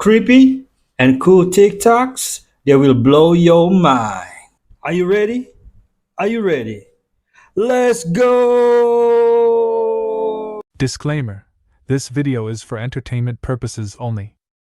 creepy and cool TikToks that will blow your mind. Are you ready? Are you ready? Let's go! Disclaimer: this video is for entertainment purposes only.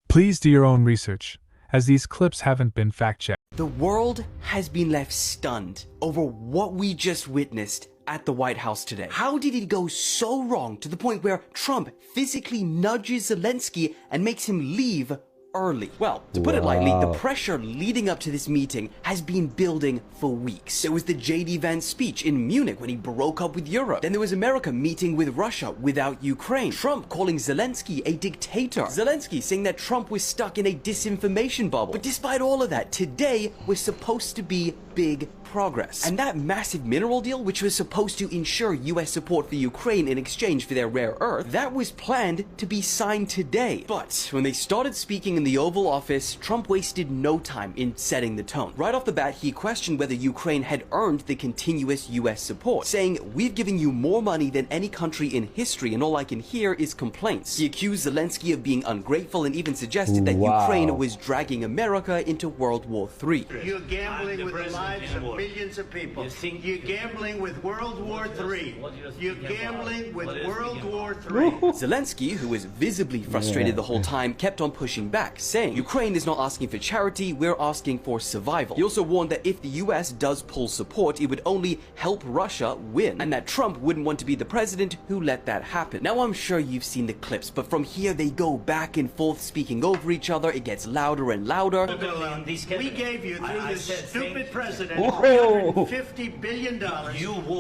Please do your own research, as these clips haven't been fact-checked. The world has been left stunned over what we just witnessed at the White House today. How did it go so wrong to the point where Trump physically nudges Zelensky and makes him leave early? Well, to put it lightly, the pressure leading up to this meeting has been building for weeks. There was the J.D. Vance speech in Munich when he broke up with Europe. Then there was America meeting with Russia without Ukraine. Trump calling Zelensky a dictator. Zelensky saying that Trump was stuck in a disinformation bubble. But despite all of that, today was supposed to be big progress. And that massive mineral deal, which was supposed to ensure US support for Ukraine in exchange for their rare earth, that was planned to be signed today. But when they started speaking in the Oval Office, Trump wasted no time in setting the tone. Right off the bat, he questioned whether Ukraine had earned the continuous US support, saying, "We've given you more money than any country in history, and all I can hear is complaints." He accused Zelensky of being ungrateful and even suggested that Ukraine was dragging America into World War III. You're gambling with the lives of millions of people. You're gambling with World War III. You're gambling with World War III. Zelensky, who was visibly frustrated the whole time, kept on pushing back, saying, "Ukraine is not asking for charity, we're asking for survival." He also warned that if the US does pull support, it would only help Russia win, and that Trump wouldn't want to be the president who let that happen. Now, I'm sure you've seen the clips, but from here they go back and forth speaking over each other. It gets louder and louder. We gave you, through this stupid president, $350 billion.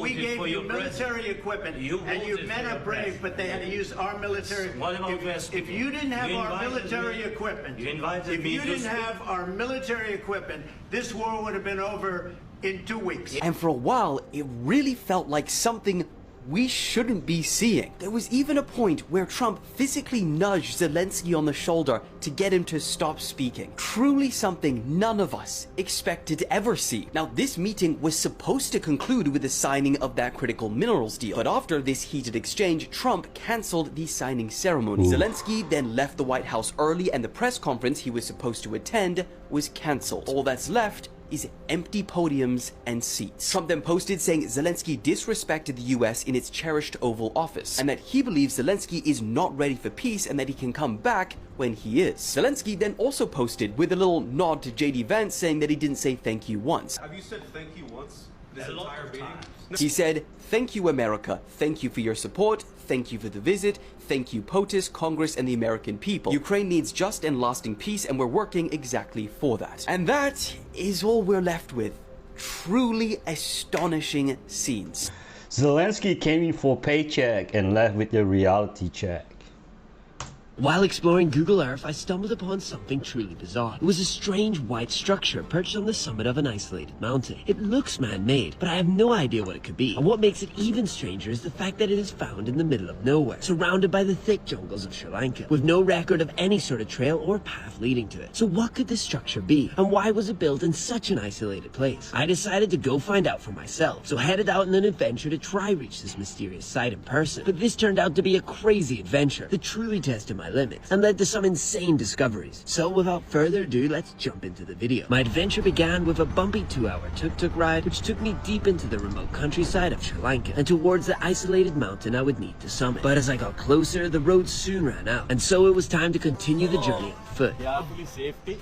We gave you military equipment, and your men are brave, but they had to use our military. If you didn't have our military equipment, this war would have been over in 2 weeks. And for a while, it really felt like something we shouldn't be seeing. There was even a point where Trump physically nudged Zelensky on the shoulder to get him to stop speaking. Truly something none of us expected to ever see. Now, this meeting was supposed to conclude with the signing of that critical minerals deal, but after this heated exchange, Trump cancelled the signing ceremony. Zelensky then left the White House early, and the press conference he was supposed to attend was cancelled. All that's left is empty podiums and seats. Trump then posted saying Zelensky disrespected the US in its cherished Oval Office, and that he believes Zelensky is not ready for peace and that he can come back when he is. Zelensky then also posted with a little nod to J.D. Vance, saying that he didn't say thank you once. Have you said thank you once this entire meeting? He said, "Thank you, America. Thank you for your support. Thank you for the visit. Thank you, POTUS, Congress, and the American people. Ukraine needs just and lasting peace, and we're working exactly for that." And that is all we're left with. Truly astonishing scenes. Zelensky came in for a paycheck and left with a reality check. While exploring Google Earth, I stumbled upon something truly bizarre. It was a strange white structure perched on the summit of an isolated mountain. It looks man-made, but I have no idea what it could be. And what makes it even stranger is the fact that it is found in the middle of nowhere, surrounded by the thick jungles of Sri Lanka, with no record of any sort of trail or path leading to it. So what could this structure be? And why was it built in such an isolated place? I decided to go find out for myself, so headed out on an adventure to try reach this mysterious site in person. But this turned out to be a crazy adventure that truly tested my limits and led to some insane discoveries. So without further ado, let's jump into the video. My adventure began with a bumpy 2-hour tuk-tuk ride, which took me deep into the remote countryside of Sri Lanka and towards the isolated mountain I would need to summit. But as I got closer, the road soon ran out, and so it was time to continue the journey on foot. Yeah, safety.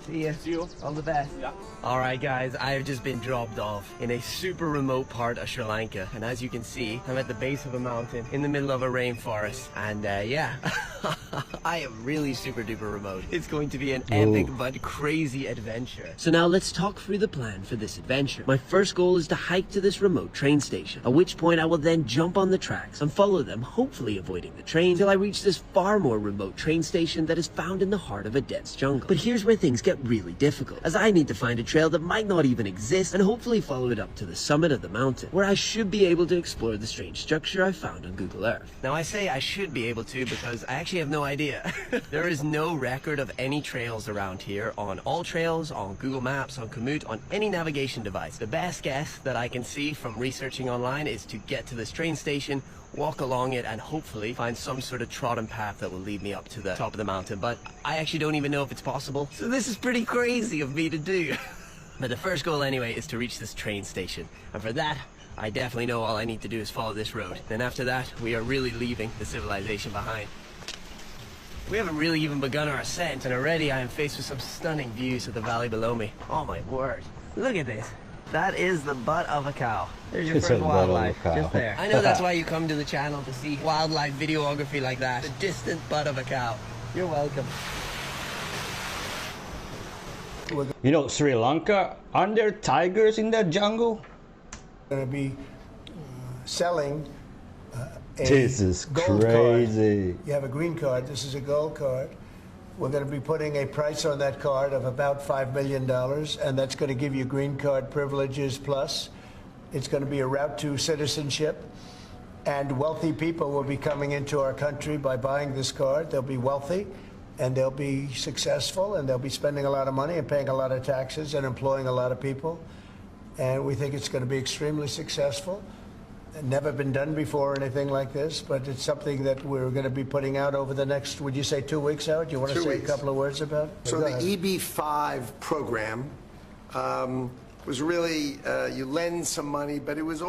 See you. All the best. Yeah. Alright guys, I have just been dropped off in a super remote part of Sri Lanka, and as you can see, I'm at the base of a mountain in the middle of a rainforest, and yeah, I am really super duper remote. It's going to be an epic but crazy adventure. So now let's talk through the plan for this adventure. My first goal is to hike to this remote train station, at which point I will then jump on the tracks and follow them, hopefully avoiding the train, till I reach this far more remote train station that is found in the heart of a dense jungle. But here's where things get really difficult, as I need to find a trail that might not even exist and hopefully follow it up to the summit of the mountain, where I should be able to explore the strange structure I found on Google Earth. Now I say I should be able to because I actually have no idea. There is no record of any trails around here on All Trails, on Google Maps, on Komoot, on any navigation device. The best guess that I can see from researching online is to get to this train station walk along it, and hopefully find some sort of trodden path that will lead me up to the top of the mountain. But I actually don't even know if it's possible. So this is pretty crazy of me to do. But the first goal anyway is to reach this train station. And for that, I definitely know all I need to do is follow this road. Then after that, we are really leaving the civilization behind. We haven't really even begun our ascent, and already I am faced with some stunning views of the valley below me. Oh my word. Look at this. That is the butt of a cow. There's your first wildlife, just there. I know that's why you come to the channel, to see wildlife videography like that. The distant butt of a cow. You're welcome. You know, Sri Lanka, aren't there tigers in that jungle? Going to be selling This is gold crazy. card. You have a green card. This is a gold card. We're going to be putting a price on that card of about $5 million, and that's going to give you green card privileges plus. It's going to be a route to citizenship, and wealthy people will be coming into our country by buying this card. They'll be wealthy, and they'll be successful, and they'll be spending a lot of money and paying a lot of taxes and employing a lot of people. And we think it's going to be extremely successful. Never been done before, anything like this, but it's something that we're going to be putting out over the next, would you say 2 weeks, Howard? Do you want to say a couple of words about it? So the EB5 program was really, you lend some money, but it was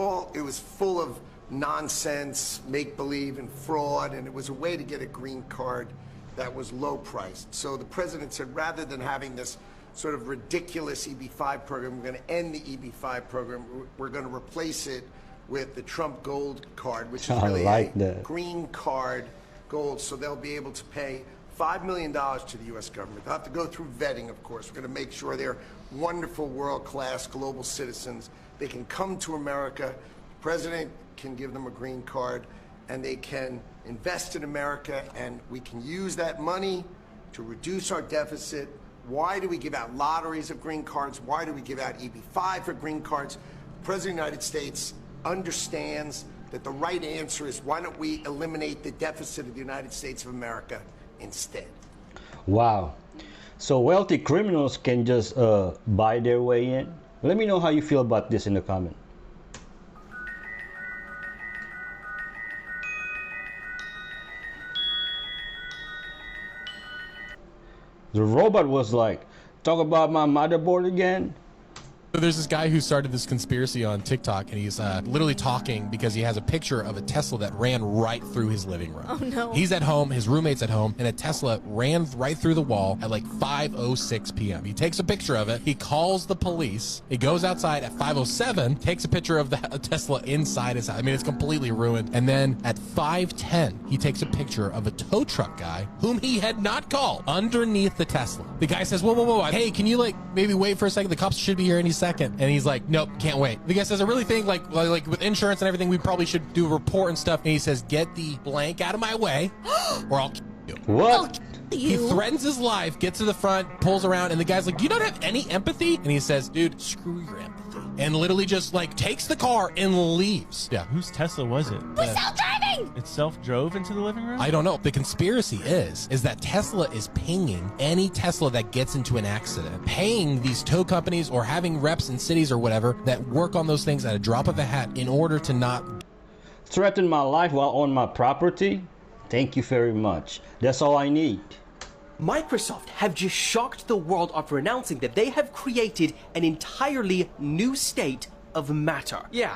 full of nonsense, make-believe, and fraud, and it was a way to get a green card that was low-priced. So the president said, rather than having this sort of ridiculous EB5 program, we're going to end the EB5 program. We're going to replace it with the Trump Gold Card, which is really a green card gold. So they'll be able to pay $5 million to the U.S. government. They'll have to go through vetting, of course. We're going to make sure they're wonderful, world-class global citizens. They can come to America. The president can give them a green card, and they can invest in America, and we can use that money to reduce our deficit. Why do we give out lotteries of green cards? Why do we give out EB5 for green cards? The President of the United States understands that the right answer is, why don't we eliminate the deficit of the United States of America instead? Wow. So wealthy criminals can just buy their way in? Let me know how you feel about this in the comment. The robot was like, talk about my motherboard again? So there's this guy who started this conspiracy on TikTok, and he's literally talking because he has a picture of a Tesla that ran right through his living room. Oh no. He's at home, his roommate's at home, and a Tesla ran right through the wall at like 5:06 p.m. He takes a picture of it, he calls the police, he goes outside at 5:07, takes a picture of the Tesla inside his house. I mean, it's completely ruined. And then at 5:10, he takes a picture of a tow truck guy whom he had not called underneath the Tesla. The guy says, whoa, hey, can you like maybe wait for a second? The cops should be here any second. And he's like, nope, can't wait. The guy says, I really think like with insurance and everything, we probably should do a report and stuff. And he says, get the blank out of my way or I'll kill you. What? He threatens his life, gets to the front, pulls around, and the guy's like, do you not have any empathy? And he says, dude, screw your empathy. And literally just like takes the car and leaves. Yeah. Whose Tesla was it? Who's self-driving? It self-drove into the living room? I don't know. The conspiracy is that Tesla is paying any Tesla that gets into an accident, paying these tow companies or having reps in cities or whatever that work on those things at a drop of a hat in order to not threaten my life while on my property? Thank you very much. That's all I need. Microsoft have just shocked the world after announcing that they have created an entirely new state of matter. Yeah,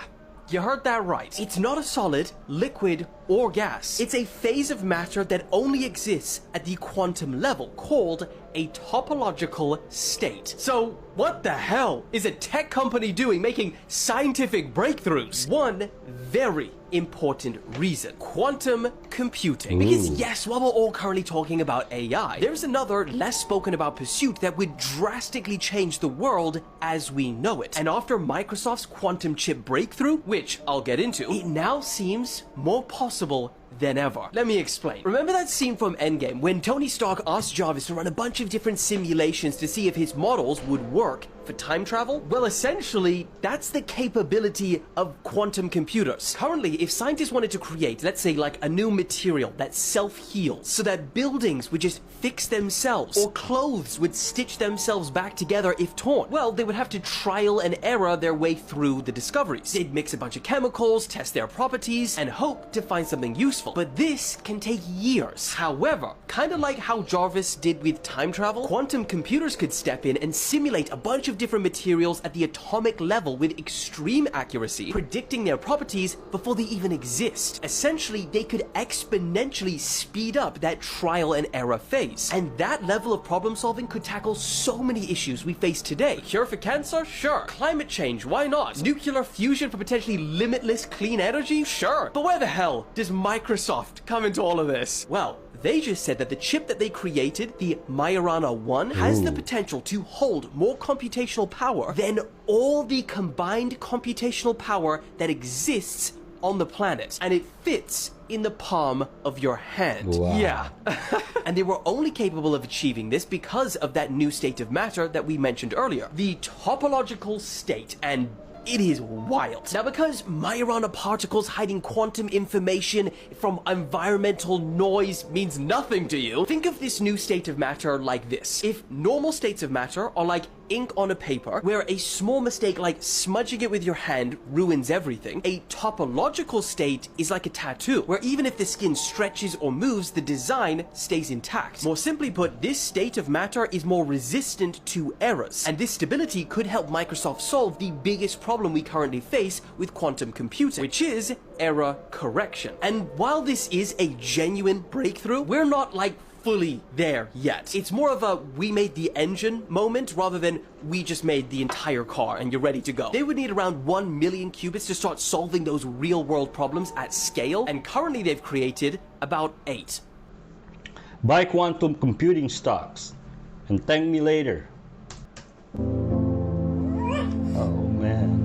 you heard that right. It's not a solid, liquid, or gas. It's a phase of matter that only exists at the quantum level, called a topological state. So, what the hell is a tech company doing making scientific breakthroughs? One very important reason: quantum computing. Because yes, while we're all currently talking about AI, there's another less spoken about pursuit that would drastically change the world as we know it. And after Microsoft's quantum chip breakthrough, which I'll get into, it now seems more possible than ever. Let me explain. Remember that scene from Endgame when Tony Stark asked Jarvis to run a bunch of different simulations to see if his models would work for time travel? Well, essentially, that's the capability of quantum computers. Currently, if scientists wanted to create, let's say, like a new material that self-heals, so that buildings would just fix themselves, or clothes would stitch themselves back together if torn, well, they would have to trial and error their way through the discoveries. They'd mix a bunch of chemicals, test their properties, and hope to find something useful. But this can take years. However, kind of like how Jarvis did with time travel, quantum computers could step in and simulate a bunch of different materials at the atomic level with extreme accuracy, predicting their properties before they even exist. Essentially, they could exponentially speed up that trial and error phase. And that level of problem solving could tackle so many issues we face today. Cure for cancer? Sure. Climate change? Why not? Nuclear fusion for potentially limitless clean energy? Sure. But where the hell does Microsoft come into all of this? Well, they just said that the chip that they created, the Majorana 1, has the potential to hold more computational power than all the combined computational power that exists on the planet. And it fits in the palm of your hand. Wow. Yeah. And they were only capable of achieving this because of that new state of matter that we mentioned earlier, the topological state. And it is wild. Now, because Majorana particles hiding quantum information from environmental noise means nothing to you, think of this new state of matter like this. If normal states of matter are like ink on a paper, where a small mistake like smudging it with your hand ruins everything, a topological state is like a tattoo, where even if the skin stretches or moves, the design stays intact. More simply put, this state of matter is more resistant to errors, and this stability could help Microsoft solve the biggest problem we currently face with quantum computing, which is error correction. And while this is a genuine breakthrough, we're not like fully there yet. It's more of a we made the engine moment rather than we just made the entire car and you're ready to go. They would need around 1 million qubits to start solving those real world problems at scale, and currently they've created about 8. Buy quantum computing stocks and thank me later. Oh man.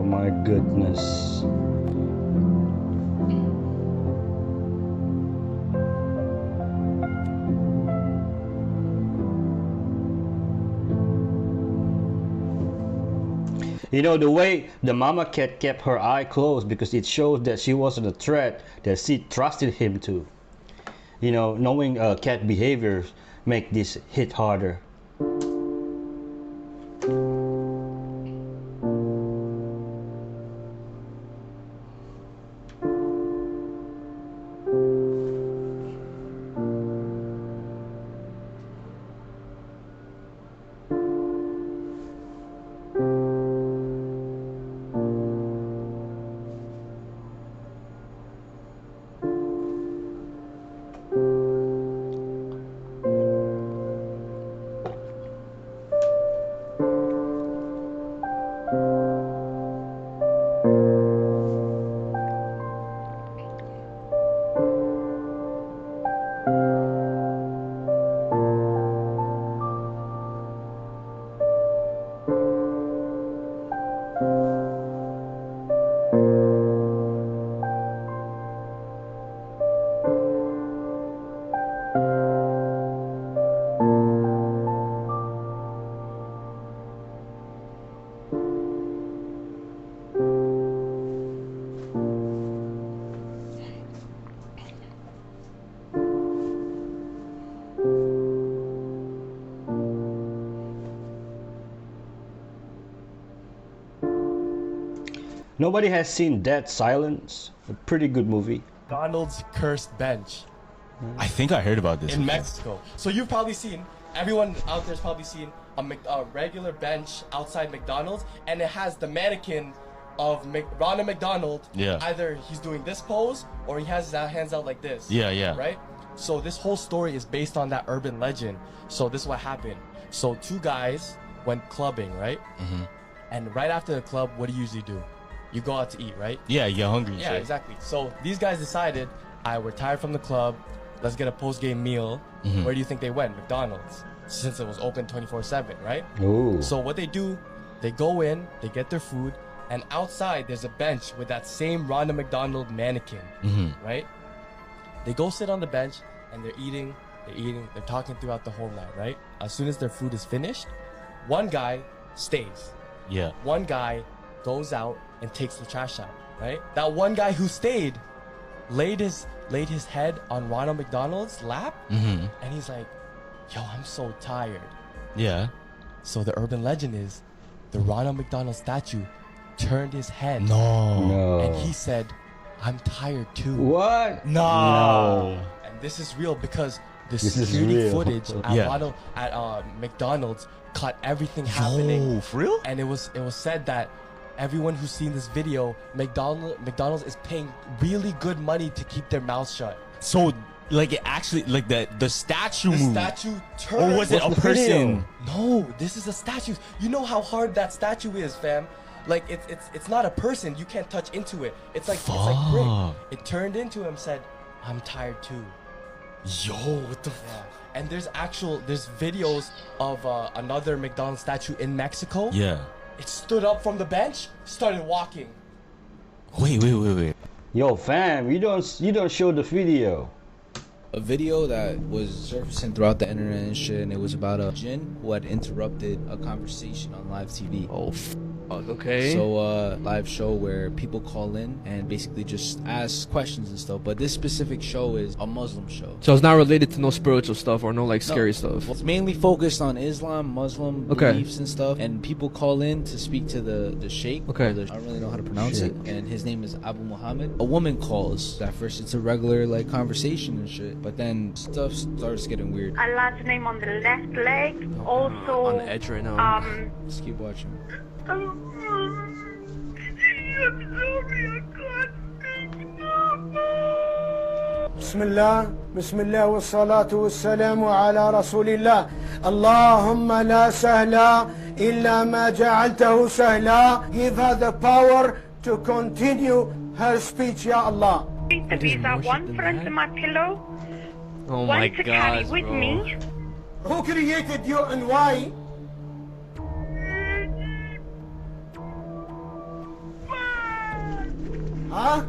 My goodness. You know, the way the mama cat kept her eye closed because it shows that she wasn't a threat that she trusted him to. You know, knowing cat behavior make this hit harder. Nobody has seen Dead Silence, a pretty good movie. Donald's Cursed Bench. I think I heard about this. In Mexico. So you've probably seen, everyone out there's probably seen a regular bench outside McDonald's, and it has the mannequin of Ronald McDonald. Yeah. Either he's doing this pose or he has his hands out like this. Yeah, yeah. Right? So this whole story is based on that urban legend. So this is what happened. So two guys went clubbing, right? Mm-hmm. And right after the club, what do you usually do? You go out to eat, right? Yeah, you get hungry. Yeah, shit. exactly. So these guys decided, we're tired from the club. Let's get a post-game meal. Mhm. Where do you think they went? McDonald's, since it was open 24/7, right? Ooh. So what they do, they go in, they get their food, and outside there's a bench with that same Ronald McDonald mannequin, Mhm. right? They go sit on the bench and they're eating, they're talking throughout the whole night, right? As soon as their food is finished, one guy stays. Yeah. One guy goes out and takes the trash out, right? That one guy who stayed laid his head on Ronald McDonald's lap, Mhm. and he's like, yo, I'm so tired. Yeah. So the urban legend is the Ronald McDonald statue turned his head. No. And he said, I'm tired too. What? No. And this is real because the This is security real. footage at Yeah. McDonald's caught everything happening. No, for real? And it was said that everyone who's seen this video, McDonald's is paying really good money to keep their mouths shut. So, like, it actually, like, the statue The moved. statue turned. Or was it a person? No, this is a statue. You know how hard that statue is, fam. Like it's not a person. You can't touch into it. It's like brick. Fuck. It turned into him. Said, "I'm tired too." Yo, what the Yeah. And there's videos of another McDonald's statue in Mexico. Yeah. It stood up from the bench, started walking. Wait. Yo, fam, you don't show the video. A video that was surfacing throughout the internet and shit, and it was about a jinn who had interrupted a conversation on live TV. Oh, okay. So, live show where people call in and basically just ask questions and stuff. But this specific show is a Muslim show. So it's not related to no spiritual stuff or no like scary stuff. It's mainly focused on Islam, Muslim beliefs and stuff. And people call in to speak to the sheikh. Okay. I don't really know how to pronounce it. And his name is Abu Muhammad. A woman calls. At first, it's a regular like conversation and shit. But then stuff starts getting weird. Allah's name on the left leg. Also, on the edge right now. Just keep watching. بسم الله والصلاة والسلام على رسول الله اللهم لا سهل إلا ما جعلته سهلا. Give her the power to continue her speech, Ya Allah. the visa, one for under my pillow, Oh one my to carry god, with bro. me. Who created you and why? Huh?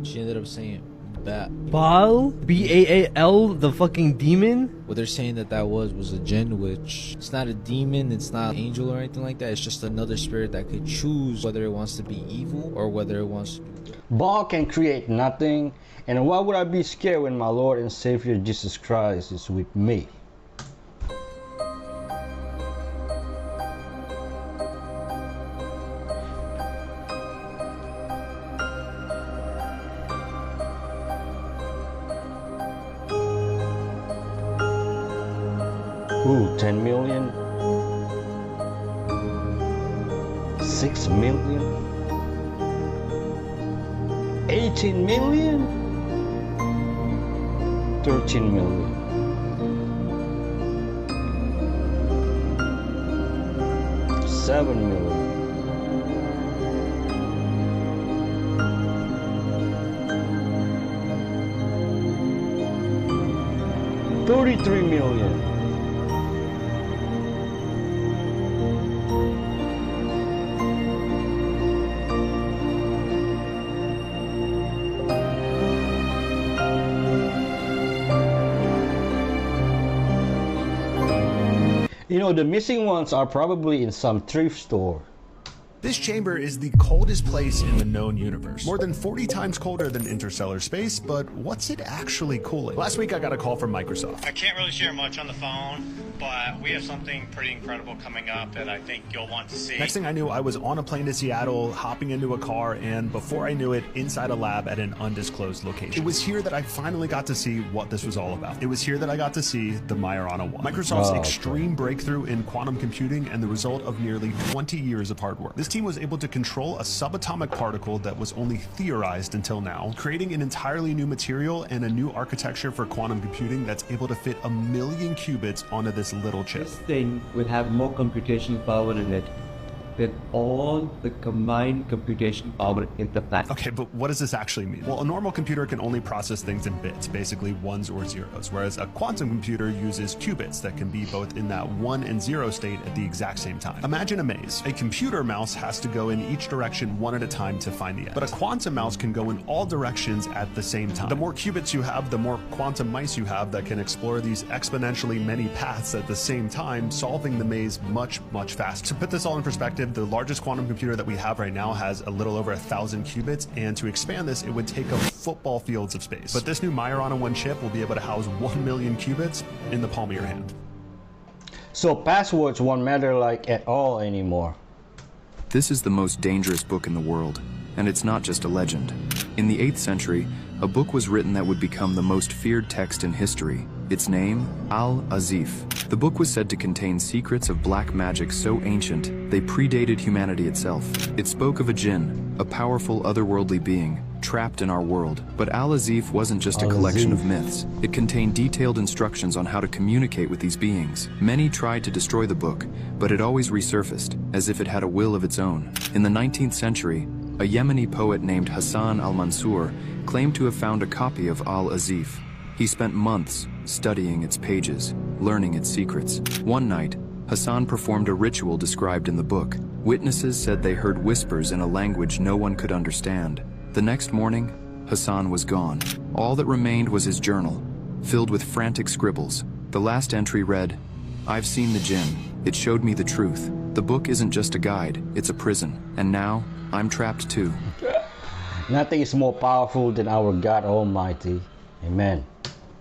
She ended up saying Bat. Baal? B-A-A-L? The fucking demon? What they're saying that was a jinn, which it's not a demon, it's not an angel or anything like that. It's just another spirit that could choose whether it wants to be evil or whether it wants to be good. Baal can create nothing, and why would I be scared when my Lord and Savior Jesus Christ is with me? Ooh, 10 million? 6 million? 18 million? 13 million. $7 million. $33 million. You know, the missing ones are probably in some thrift store. This chamber is the coldest place in the known universe. More than 40 times colder than interstellar space, but what's it actually cooling? Last week I got a call from Microsoft. I can't really share much on the phone, but we have something pretty incredible coming up that I think you'll want to see. Next thing I knew, I was on a plane to Seattle, hopping into a car, and before I knew it, inside a lab at an undisclosed location. It was here that I finally got to see what this was all about. It was here that I got to see the Majorana 1. Microsoft's extreme breakthrough in quantum computing and the result of nearly 20 years of hard work. This team was able to control a subatomic particle that was only theorized until now, creating an entirely new material and a new architecture for quantum computing that's able to fit 1 million qubits onto this little chip. This thing will have more computational power in it than all the combined computational power in the planet. Okay, but what does this actually mean? Well, a normal computer can only process things in bits, basically ones or zeros, whereas a quantum computer uses qubits that can be both in that 1 and 0 state at the exact same time. Imagine a maze. A computer mouse has to go in each direction one at a time to find the edge, but a quantum mouse can go in all directions at the same time. The more qubits you have, the more quantum mice you have that can explore these exponentially many paths at the same time, solving the maze much, much faster. To put this all in perspective, the largest quantum computer that we have right now has a little over 1,000 qubits, and to expand this, it would take up football fields of space. But this new Majorana 1 chip will be able to house 1 million qubits in the palm of your hand. So passwords won't matter like at all anymore. This is the most dangerous book in the world, and it's not just a legend. In the 8th century, a book was written that would become the most feared text in history. Its name, Al-Azif. The book was said to contain secrets of black magic so ancient, they predated humanity itself. It spoke of a jinn, a powerful otherworldly being, trapped in our world. But Al-Azif wasn't just a collection of myths. It contained detailed instructions on how to communicate with these beings. Many tried to destroy the book, but it always resurfaced, as if it had a will of its own. In the 19th century, a Yemeni poet named Hassan al-Mansur claimed to have found a copy of Al-Azif. He spent months studying its pages, learning its secrets. One night, Hassan performed a ritual described in the book. Witnesses said they heard whispers in a language no one could understand. The next morning, Hassan was gone. All that remained was his journal, filled with frantic scribbles. The last entry read, "I've seen the jinn. It showed me the truth. The book isn't just a guide, it's a prison. And now, I'm trapped too." Nothing is more powerful than our God Almighty. Amen.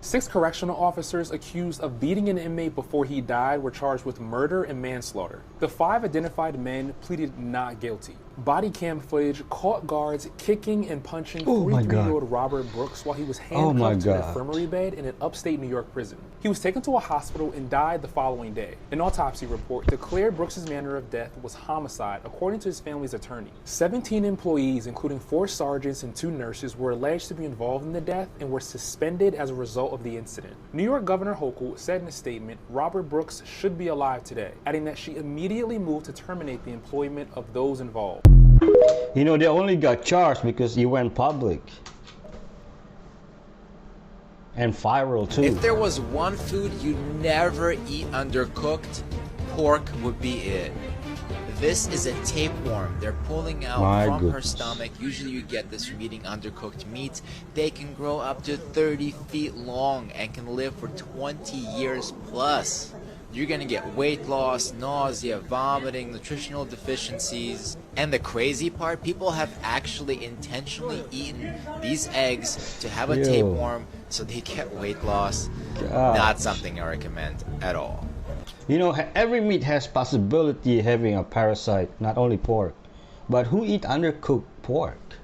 6 correctional officers accused of beating an inmate before he died were charged with murder and manslaughter. The 5 identified men pleaded not guilty. Body cam footage caught guards kicking and punching 43-year-old Robert Brooks while he was handcuffed to an infirmary bed in an upstate New York prison. He was taken to a hospital and died the following day. An autopsy report declared Brooks' manner of death was homicide, according to his family's attorney. 17 employees, including 4 sergeants and 2 nurses, were alleged to be involved in the death and were suspended as a result of the incident. New York Governor Hochul said in a statement, Robert Brooks should be alive today, adding that she immediately moved to terminate the employment of those involved. You know, they only got charged because you went public. And viral too. If there was one food you never eat undercooked, pork would be it. This is a tapeworm they're pulling out from her stomach. Usually you get this from eating undercooked meat. They can grow up to 30 feet long and can live for 20 years plus. You're gonna get weight loss, nausea, vomiting, nutritional deficiencies. And the crazy part, people have actually intentionally eaten these eggs to have a tapeworm so they get weight loss. Not something I recommend at all. You know, every meat has possibility of having a parasite, not only pork. But who eat undercooked pork?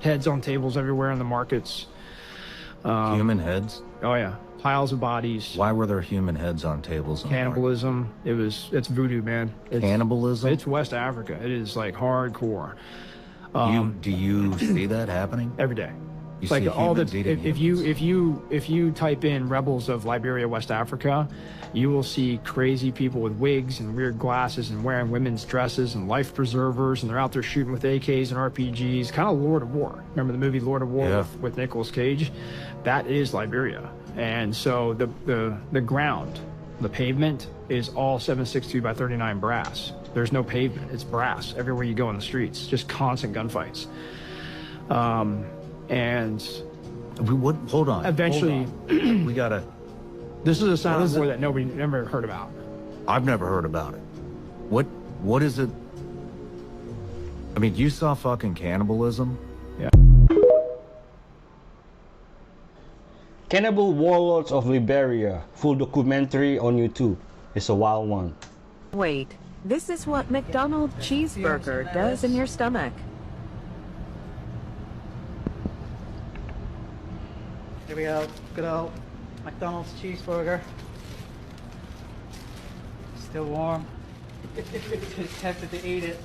Heads on tables everywhere in the markets. Human heads? Oh yeah. Piles of bodies. Why were there human heads on tables? Cannibalism. It's voodoo, man. Cannibalism? It's West Africa. It is like hardcore. Do you see that happening? Every day. You like see all the humans if you type in rebels of Liberia, West Africa, you will see crazy people with wigs and weird glasses and wearing women's dresses and life preservers, and they're out there shooting with AKs and RPGs, kind of Lord of War. Remember the movie Lord of War with Nicolas Cage? That is Liberia. And so the ground, the pavement is all 7.62 by 39 brass. There's no pavement, it's brass everywhere you go in the streets, just constant gunfights. And hold on. Eventually, hold on. We gotta. This is a silent war that nobody never heard about. I've never heard about it. What is it? I mean, you saw fucking cannibalism? Yeah. Cannibal Warlords of Liberia, full documentary on YouTube. It's a wild one. Wait, this is what McDonald's cheeseburger does in your stomach. Here we go. Good old McDonald's cheeseburger. Still warm. Just tempted to eat it.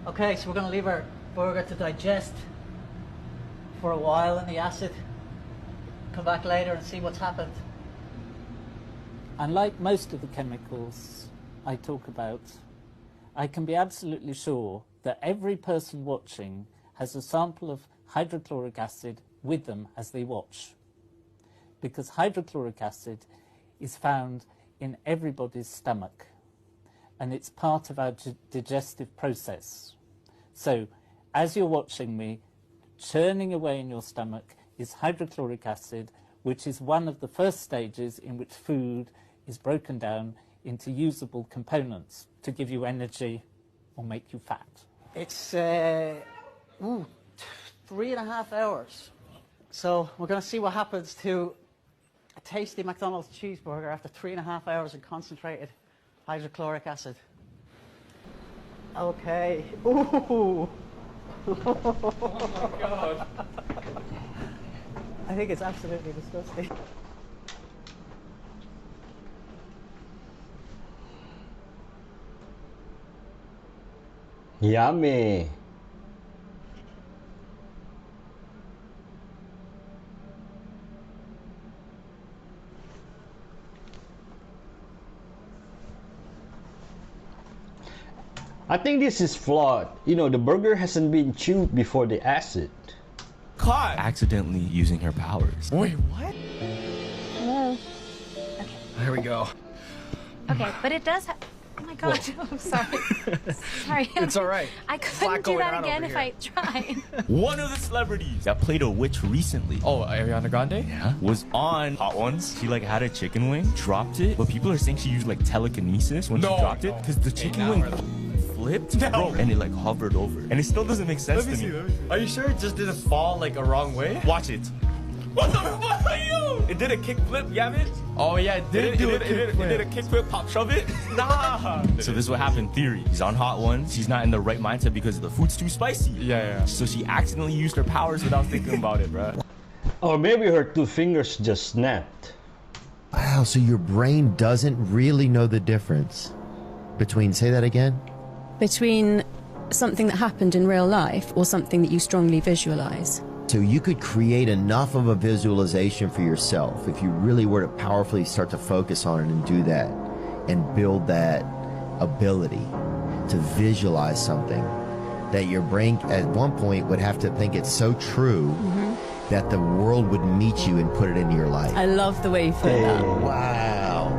Okay, so we're going to leave our burger to digest for a while in the acid. Come back later and see what's happened. And like most of the chemicals I talk about, I can be absolutely sure that every person watching has a sample of hydrochloric acid with them as they watch. Because hydrochloric acid is found in everybody's stomach, and it's part of our digestive process. So, as you're watching me, churning away in your stomach is hydrochloric acid, which is one of the first stages in which food is broken down into usable components to give you energy or make you fat. It's 3.5 hours. So we're going to see what happens to a tasty McDonald's cheeseburger after 3.5 hours of concentrated hydrochloric acid. Okay. Ooh. Oh my God. I think it's absolutely disgusting. Yummy. I think this is flawed. You know, the burger hasn't been chewed before the acid. Caught accidentally using her powers. Wait, what? Hello. Here we go. Okay, but it does oh my god, I'm sorry. Sorry. It's all right. I couldn't do that again if I tried. One of the celebrities that played a witch recently. Oh, Ariana Grande? Yeah. Was on Hot Ones. She like had a chicken wing, dropped it, but people are saying she used like telekinesis when she dropped it because the chicken wing flipped, bro, and it like hovered over, and it still doesn't make sense to me. Are you sure it just didn't fall like a wrong way? Watch it. What the fuck are you? It did a kickflip, Gavin. Oh yeah, it did It did a kickflip, pop shove it. Nah. So this is what happened. Theory. He's on Hot Ones. She's not in the right mindset because the food's too spicy. Yeah. So she accidentally used her powers without thinking about it, bro. Or maybe her two fingers just snapped. Wow, so your brain doesn't really know the difference between, say that again? Between something that happened in real life or something that you strongly visualize. So you could create enough of a visualization for yourself if you really were to powerfully start to focus on it and do that and build that ability to visualize something that your brain at one point would have to think it's so true that the world would meet you and put it into your life. I love the way you put that. Wow.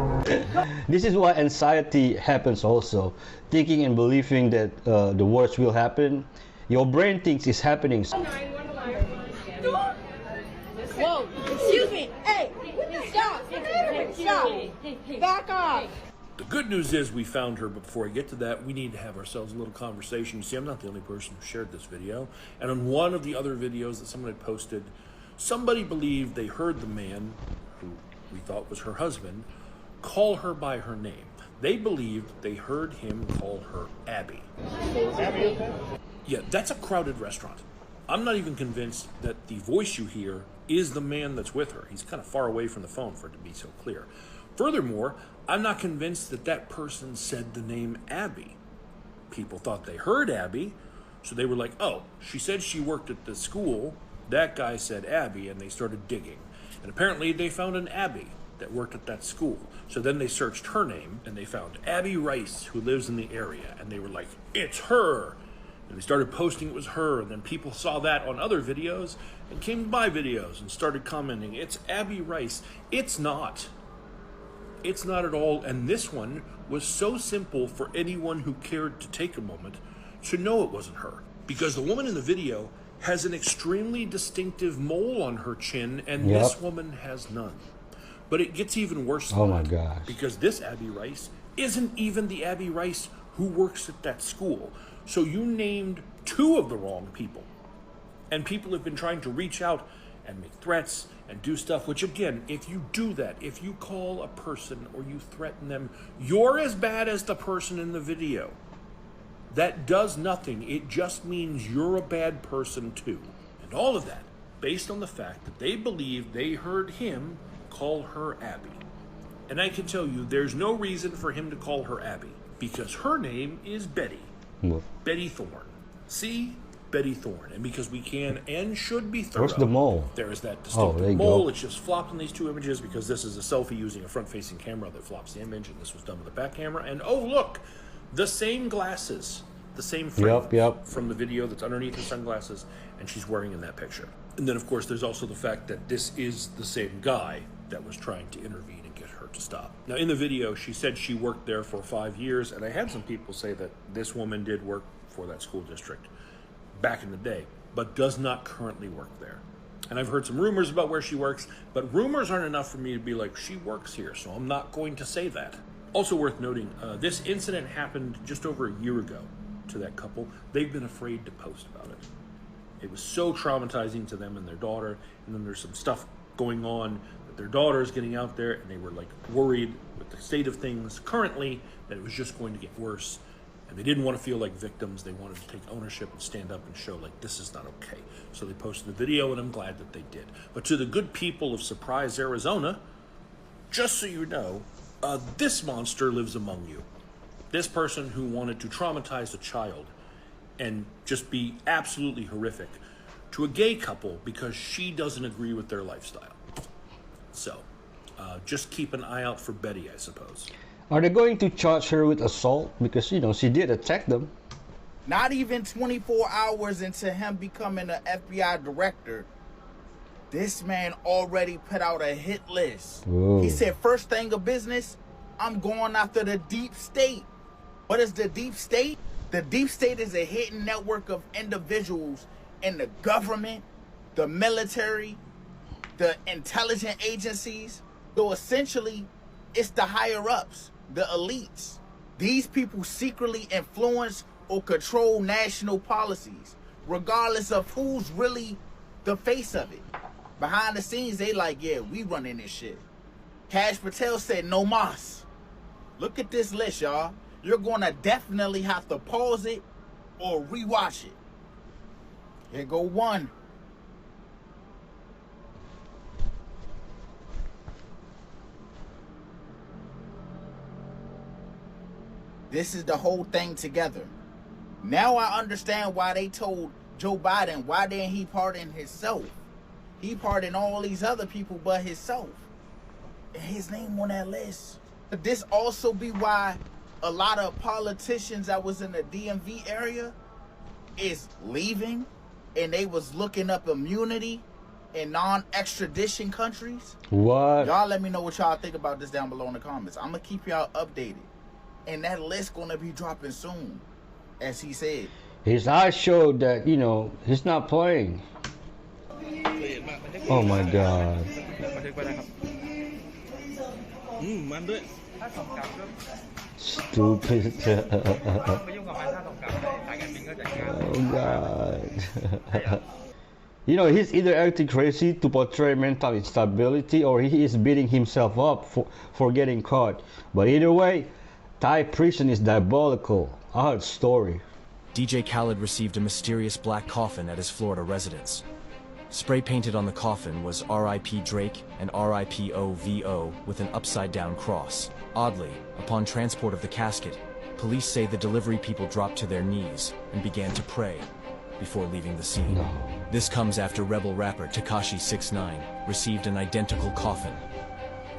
This is why anxiety happens also. Thinking and believing that the worst will happen. Your brain thinks it's happening. Whoa, excuse me. Hey, stop. Stop. Back off. The good news is we found her, but before I get to that, we need to have ourselves a little conversation. You see, I'm not the only person who shared this video. And on one of the other videos that someone had posted, somebody believed they heard the man, who we thought was her husband, call her by her name. They believed they heard him call her Abby. Abby, okay? Yeah, that's a crowded restaurant. I'm not even convinced that the voice you hear is the man that's with her. He's kind of far away from the phone for it to be so clear. Furthermore, I'm not convinced that that person said the name Abby. People thought they heard Abby, so they were like, oh, she said she worked at the school. That guy said Abby, and they started digging. And apparently they found an Abby that worked at that school. So then they searched her name, and they found Abby Rice, who lives in the area. And they were like, it's her. And they started posting it was her, and then people saw that on other videos and came to my videos and started commenting, it's Abby Rice. It's not. It's not at all. And this one was so simple for anyone who cared to take a moment to know it wasn't her. Because the woman in the video has an extremely distinctive mole on her chin, and this woman has none. But it gets even worse than Oh my that, gosh. because this Abby Rice isn't even the Abby Rice who works at that school. So you named two of the wrong people. And people have been trying to reach out and make threats and do stuff, which again, if you do that, if you call a person or you threaten them, you're as bad as the person in the video. That does nothing. It just means you're a bad person too. And all of that based on the fact that they believe they heard him call her Abby. And I can tell you, there's no reason for him to call her Abby, because her name is Betty. Betty Thorne. See? Betty Thorne. And because we can and should be thorough, Where's the mole? there is that Oh, distinctive there you mole. go. It's just flopped in these two images because this is a selfie using a front-facing camera that flops the image, and this was done with a back camera. And oh, look! The same glasses, the same frame from the video that's underneath her sunglasses, and she's wearing in that picture. And then, of course, there's also the fact that this is the same guy that was trying to intervene and get her to stop. Now, in the video, she said she worked there for 5 years, and I had some people say that this woman did work for that school district back in the day, but does not currently work there. And I've heard some rumors about where she works, but rumors aren't enough for me to be like, she works here, so I'm not going to say that. Also worth noting, this incident happened just over a year ago to that couple. They've been afraid to post about it. It was so traumatizing to them and their daughter, and then there's some stuff going on that their daughter is getting out there, and they were like worried with the state of things currently that it was just going to get worse. And they didn't want to feel like victims. They wanted to take ownership and stand up and show like, this is not okay. So they posted the video, and I'm glad that they did. But to the good people of Surprise, Arizona, just so you know, this monster lives among you. This person who wanted to traumatize a child and just be absolutely horrific to a gay couple because she doesn't agree with their lifestyle. So, just keep an eye out for Betty, I suppose. Are they going to charge her with assault? Because, you know, she did attack them. Not even 24 hours into him becoming an FBI director, this man already put out a hit list. Whoa. He said, first thing of business, I'm going after the deep state. What is the deep state? The deep state is a hidden network of individuals in the government, the military, the intelligence agencies. So essentially, it's the higher-ups, the elites. These people secretly influence or control national policies, regardless of who's really the face of it. Behind the scenes, they like, yeah, we running this shit. Cash Patel said, no mas. Look at this list, y'all. You're going to definitely have to pause it or rewatch it. Here go one. This is the whole thing together. Now I understand why they told Joe Biden, why didn't he pardon himself? He pardoned all these other people but himself. And his name on that list. Could this also be why a lot of politicians that was in the DMV area is leaving and they was looking up immunity in non-extradition countries? What? Y'all let me know what y'all think about this down below in the comments. I'm going to keep y'all updated. And that list going to be dropping soon, as he said. His eyes showed that, you know, he's not playing. Oh my God. Stupid. Oh God. You know, he's either acting crazy to portray mental instability, or he is beating himself up for getting caught. But either way, Thai prison is diabolical. I heard story. DJ Khaled received a mysterious black coffin at his Florida residence. Spray painted on the coffin was R.I.P. Drake and R.I.P. OVO with an upside-down cross. Oddly, upon transport of the casket, police say the delivery people dropped to their knees and began to pray before leaving the scene. No. This comes after rebel rapper Tekashi 6ix9ine received an identical coffin.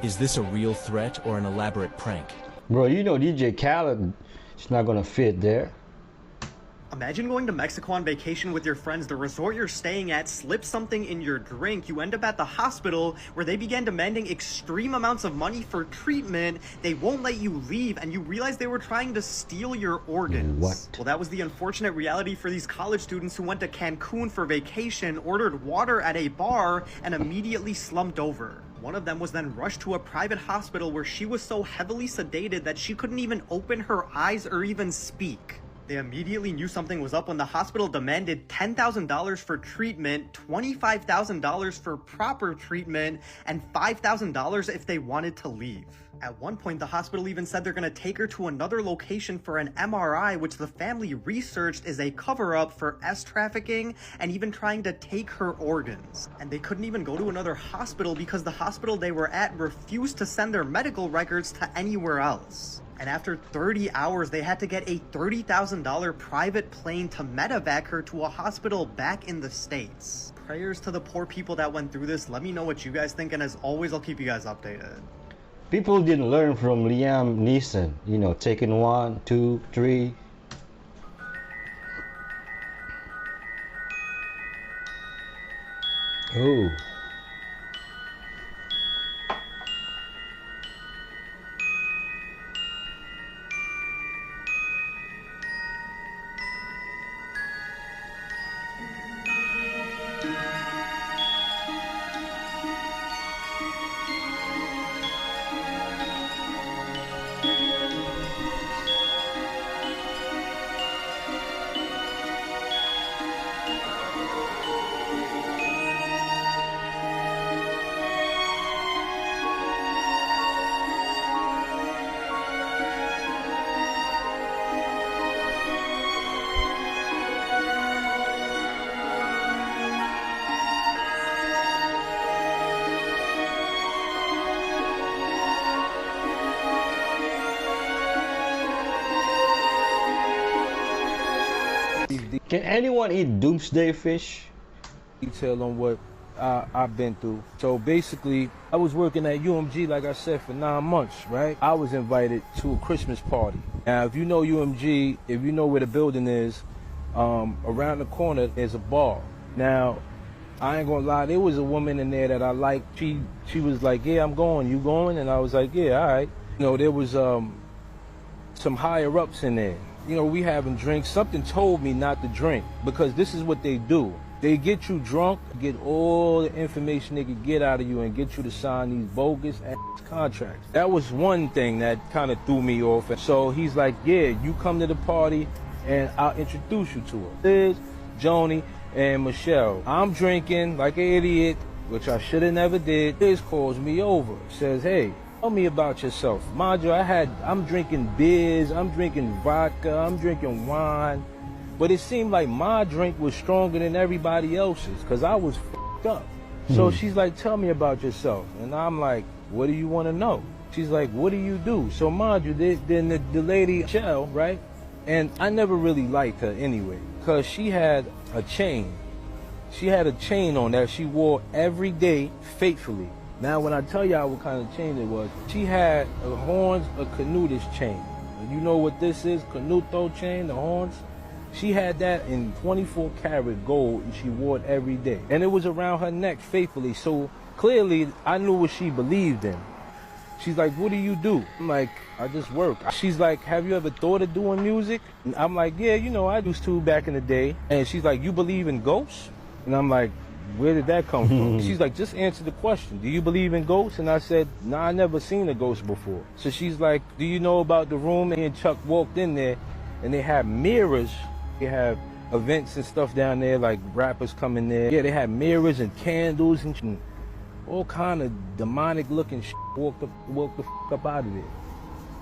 Is this a real threat or an elaborate prank? Bro, you know DJ Khaled is not gonna fit there. Imagine going to Mexico on vacation with your friends. The resort you're staying at slips something in your drink. You end up at the hospital where they began demanding extreme amounts of money for treatment. They won't let you leave, and you realize they were trying to steal your organs. What? Well, that was the unfortunate reality for these college students who went to Cancun for vacation, ordered water at a bar, and immediately slumped over. One of them was then rushed to a private hospital where she was so heavily sedated that she couldn't even open her eyes or even speak. They immediately knew something was up when the hospital demanded $10,000 for treatment, $25,000 for proper treatment, and $5,000 if they wanted to leave. At one point, the hospital even said they're going to take her to another location for an MRI, which the family researched is a cover-up for S-trafficking and even trying to take her organs. And they couldn't even go to another hospital because the hospital they were at refused to send their medical records to anywhere else. And after 30 hours, they had to get a $30,000 private plane to medevac her to a hospital back in the States. Prayers to the poor people that went through this. Let me know what you guys think, and as always, I'll keep you guys updated. People didn't learn from Liam Neeson, you know, taking 1, 2, 3. Oh. Can anyone eat doomsday fish? Detail on what I've been through. So basically, I was working at UMG, like I said, for 9 months, right? I was invited to a Christmas party. Now, if you know UMG, if you know where the building is, around the corner, there's a bar. Now, I ain't gonna lie, there was a woman in there that I liked. She was like, yeah, I'm going, you going? And I was like, yeah, all right. You know, there was some higher ups in there. You know, we having drinks. Something told me not to drink because this is what they do. They get you drunk, get all the information they could get out of you and get you to sign these bogus ass contracts. That was one thing that kind of threw me off. So he's like, yeah, you come to the party and I'll introduce you to her. Liz, Joni, and Michelle. I'm drinking like an idiot, which I should have never did. Liz calls me over, says, hey, tell me about yourself. Mind you, I'm drinking beers, I'm drinking vodka, I'm drinking wine. But it seemed like my drink was stronger than everybody else's because I was f***ed up. So she's like, tell me about yourself. And I'm like, what do you want to know? She's like, what do you do? So mind you, then the lady, Michelle, right? And I never really liked her anyway because she had a chain. She had a chain on that she wore every day faithfully. Now, when I tell y'all what kind of chain it was, she had a horns, a canutus chain. And you know what this is? Canuto chain, the horns? She had that in 24 karat gold and she wore it every day. And it was around her neck faithfully. So clearly I knew what she believed in. She's like, what do you do? I'm like, I just work. She's like, have you ever thought of doing music? And I'm like, yeah, you know, I used to back in the day. And she's like, you believe in ghosts? And I'm like, where did that come from? She's like, just answer the question. Do you believe in ghosts? And I said, nah, I never seen a ghost before. So she's like, do you know about the room? And Chuck walked in there and they have mirrors. They have events and stuff down there, like rappers come in there. Yeah, they had mirrors and candles and all kind of demonic looking shit. Walked the fuck up out of there.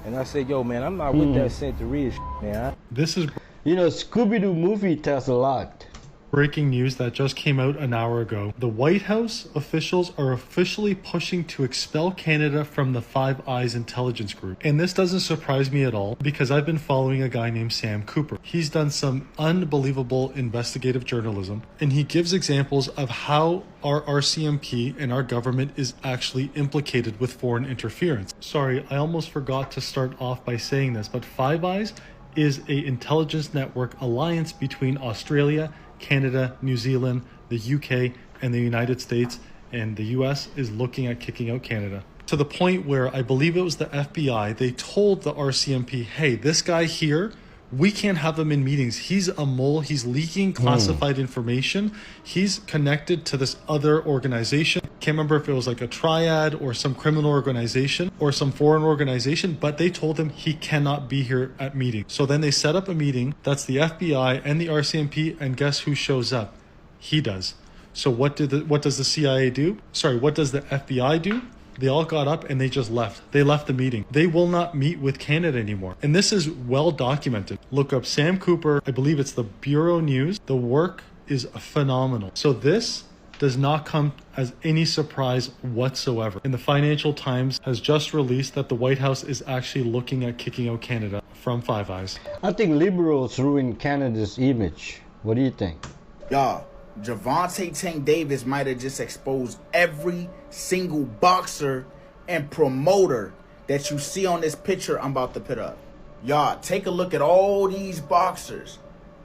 And I said, yo, man, I'm not with that Santeria shit, man. This is... You know, Scooby-Doo movie tells a lot. Breaking news that just came out an hour ago. The White House officials are officially pushing to expel Canada from the Five Eyes intelligence group. And this doesn't surprise me at all because I've been following a guy named Sam Cooper. He's done some unbelievable investigative journalism and he gives examples of how our RCMP and our government is actually implicated with foreign interference. Sorry, I almost forgot to start off by saying this, but Five Eyes is a intelligence network alliance between Australia, Canada, New Zealand, the UK, and the United States, and the US is looking at kicking out Canada. To the point where I believe it was the FBI, they told the RCMP, hey, this guy here, we can't have him in meetings. He's a mole. He's leaking classified information. He's connected to this other organization. Can't remember if it was like a triad or some criminal organization or some foreign organization, but they told him he cannot be here at meetings. So then they set up a meeting. That's the FBI and the RCMP, and guess who shows up? He does. So what does the CIA do? Sorry, what does the FBI do? They all got up and they just left. They left the meeting. They will not meet with Canada anymore. And this is well documented. Look up Sam Cooper. I believe it's the Bureau News. The work is phenomenal. So this does not come as any surprise whatsoever. And the Financial Times has just released that the White House is actually looking at kicking out Canada from Five Eyes. I think liberals ruined Canada's image. What do you think? Y'all, Javante Tank Davis might have just exposed every single boxer and promoter that you see on this picture I'm about to put up. Y'all, take a look at all these boxers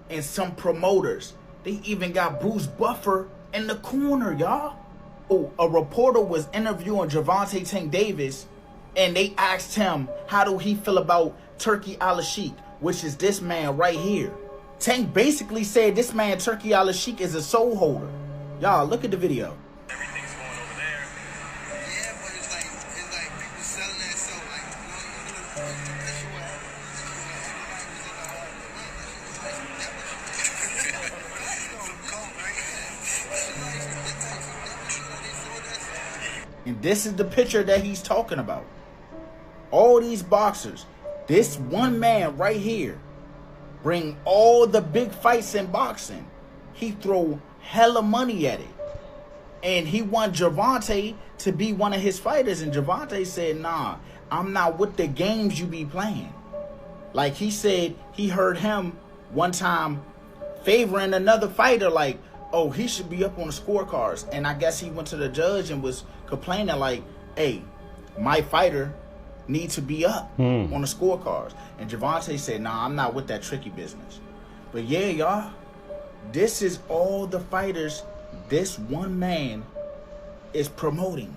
and some promoters. They even got Bruce Buffer in the corner, y'all. Oh, a reporter was interviewing Javante Tank Davis, and they asked him, how do he feel about Turki Al-Sheikh, which is this man right here. Tank basically said this man Turki Al-Sheikh is a soul holder. Y'all, look at the video. And this is the picture that he's talking about. All these boxers, this one man right here, bring all the big fights in boxing. He throw hella money at it. And he want Javante to be one of his fighters. And Javante said, nah, I'm not with the games you be playing. Like he said, he heard him one time favoring another fighter like, oh, he should be up on the scorecards. And I guess he went to the judge and was complaining like, hey, my fighter needs to be up on the scorecards. And Javante said, nah, I'm not with that tricky business. But yeah, y'all, this is all the fighters this one man is promoting.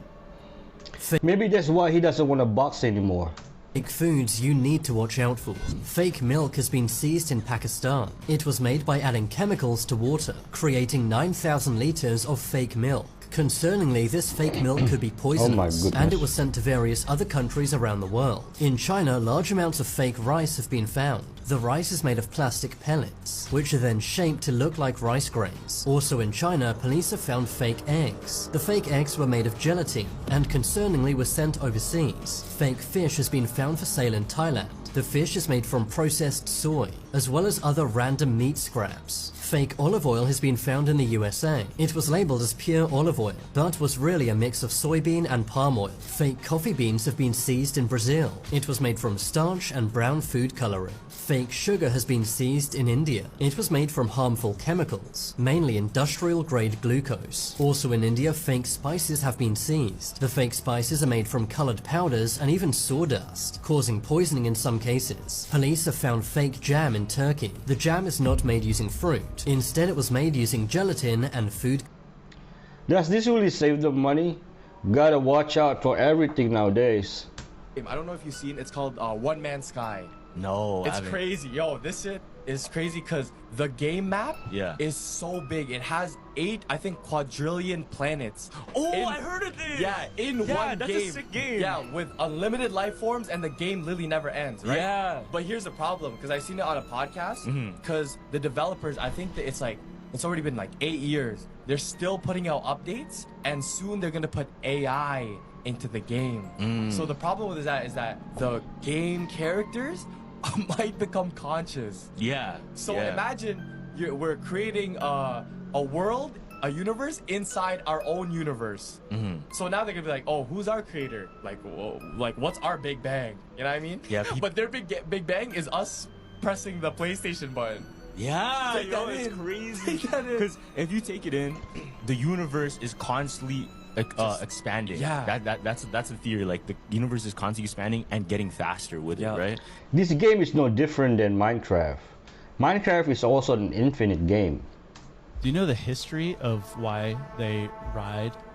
Maybe that's why he doesn't want to box anymore. Fake foods you need to watch out for. Fake milk has been seized in Pakistan. It was made by adding chemicals to water, creating 9,000 liters of fake milk. Concerningly, this fake milk could be poisonous, and it was sent to various other countries around the world. In China, large amounts of fake rice have been found. The rice is made of plastic pellets, which are then shaped to look like rice grains. Also in China, police have found fake eggs. The fake eggs were made of gelatin, and concerningly were sent overseas. Fake fish has been found for sale in Thailand. The fish is made from processed soy, as well as other random meat scraps. Fake olive oil has been found in the USA. It was labeled as pure olive oil, but was really a mix of soybean and palm oil. Fake coffee beans have been seized in Brazil. It was made from starch and brown food coloring. Fake sugar has been seized in India. It was made from harmful chemicals, mainly industrial-grade glucose. Also in India, fake spices have been seized. The fake spices are made from colored powders and even sawdust, causing poisoning in some cases. Police have found fake jam in Turkey. The jam is not made using fruit. Instead, it was made using gelatin and food. Does this really save them money? Gotta watch out for everything nowadays. I don't know if you've seen, it's called One Man's Sky. No, it's crazy. Yo, this shit is crazy because the game map is so big. It has 8, I think, quadrillion planets. Oh, I heard of this. Yeah, in one that's game. A sick game. Yeah, with unlimited life forms, and the game literally never ends, right? Yeah. But here's the problem, because I seen it on a podcast, because the developers, I think that it's already been like 8 years. They're still putting out updates, and soon they're gonna put AI into the game. So the problem with that is that the game characters might become conscious. Yeah. So imagine we're creating a world, a universe inside our own universe. So now they're gonna be like, oh, who's our creator? Like, whoa, like what's our Big Bang? You know what I mean? Yeah. But their Big Bang is us pressing the PlayStation button. Yeah, yo, it's crazy. Because if you take it in, the universe is constantly expanding. Yeah. That's the theory. Like the universe is constantly expanding and getting faster with it, right? This game is no different than Minecraft. Minecraft is also an infinite game. Do you know the history of why they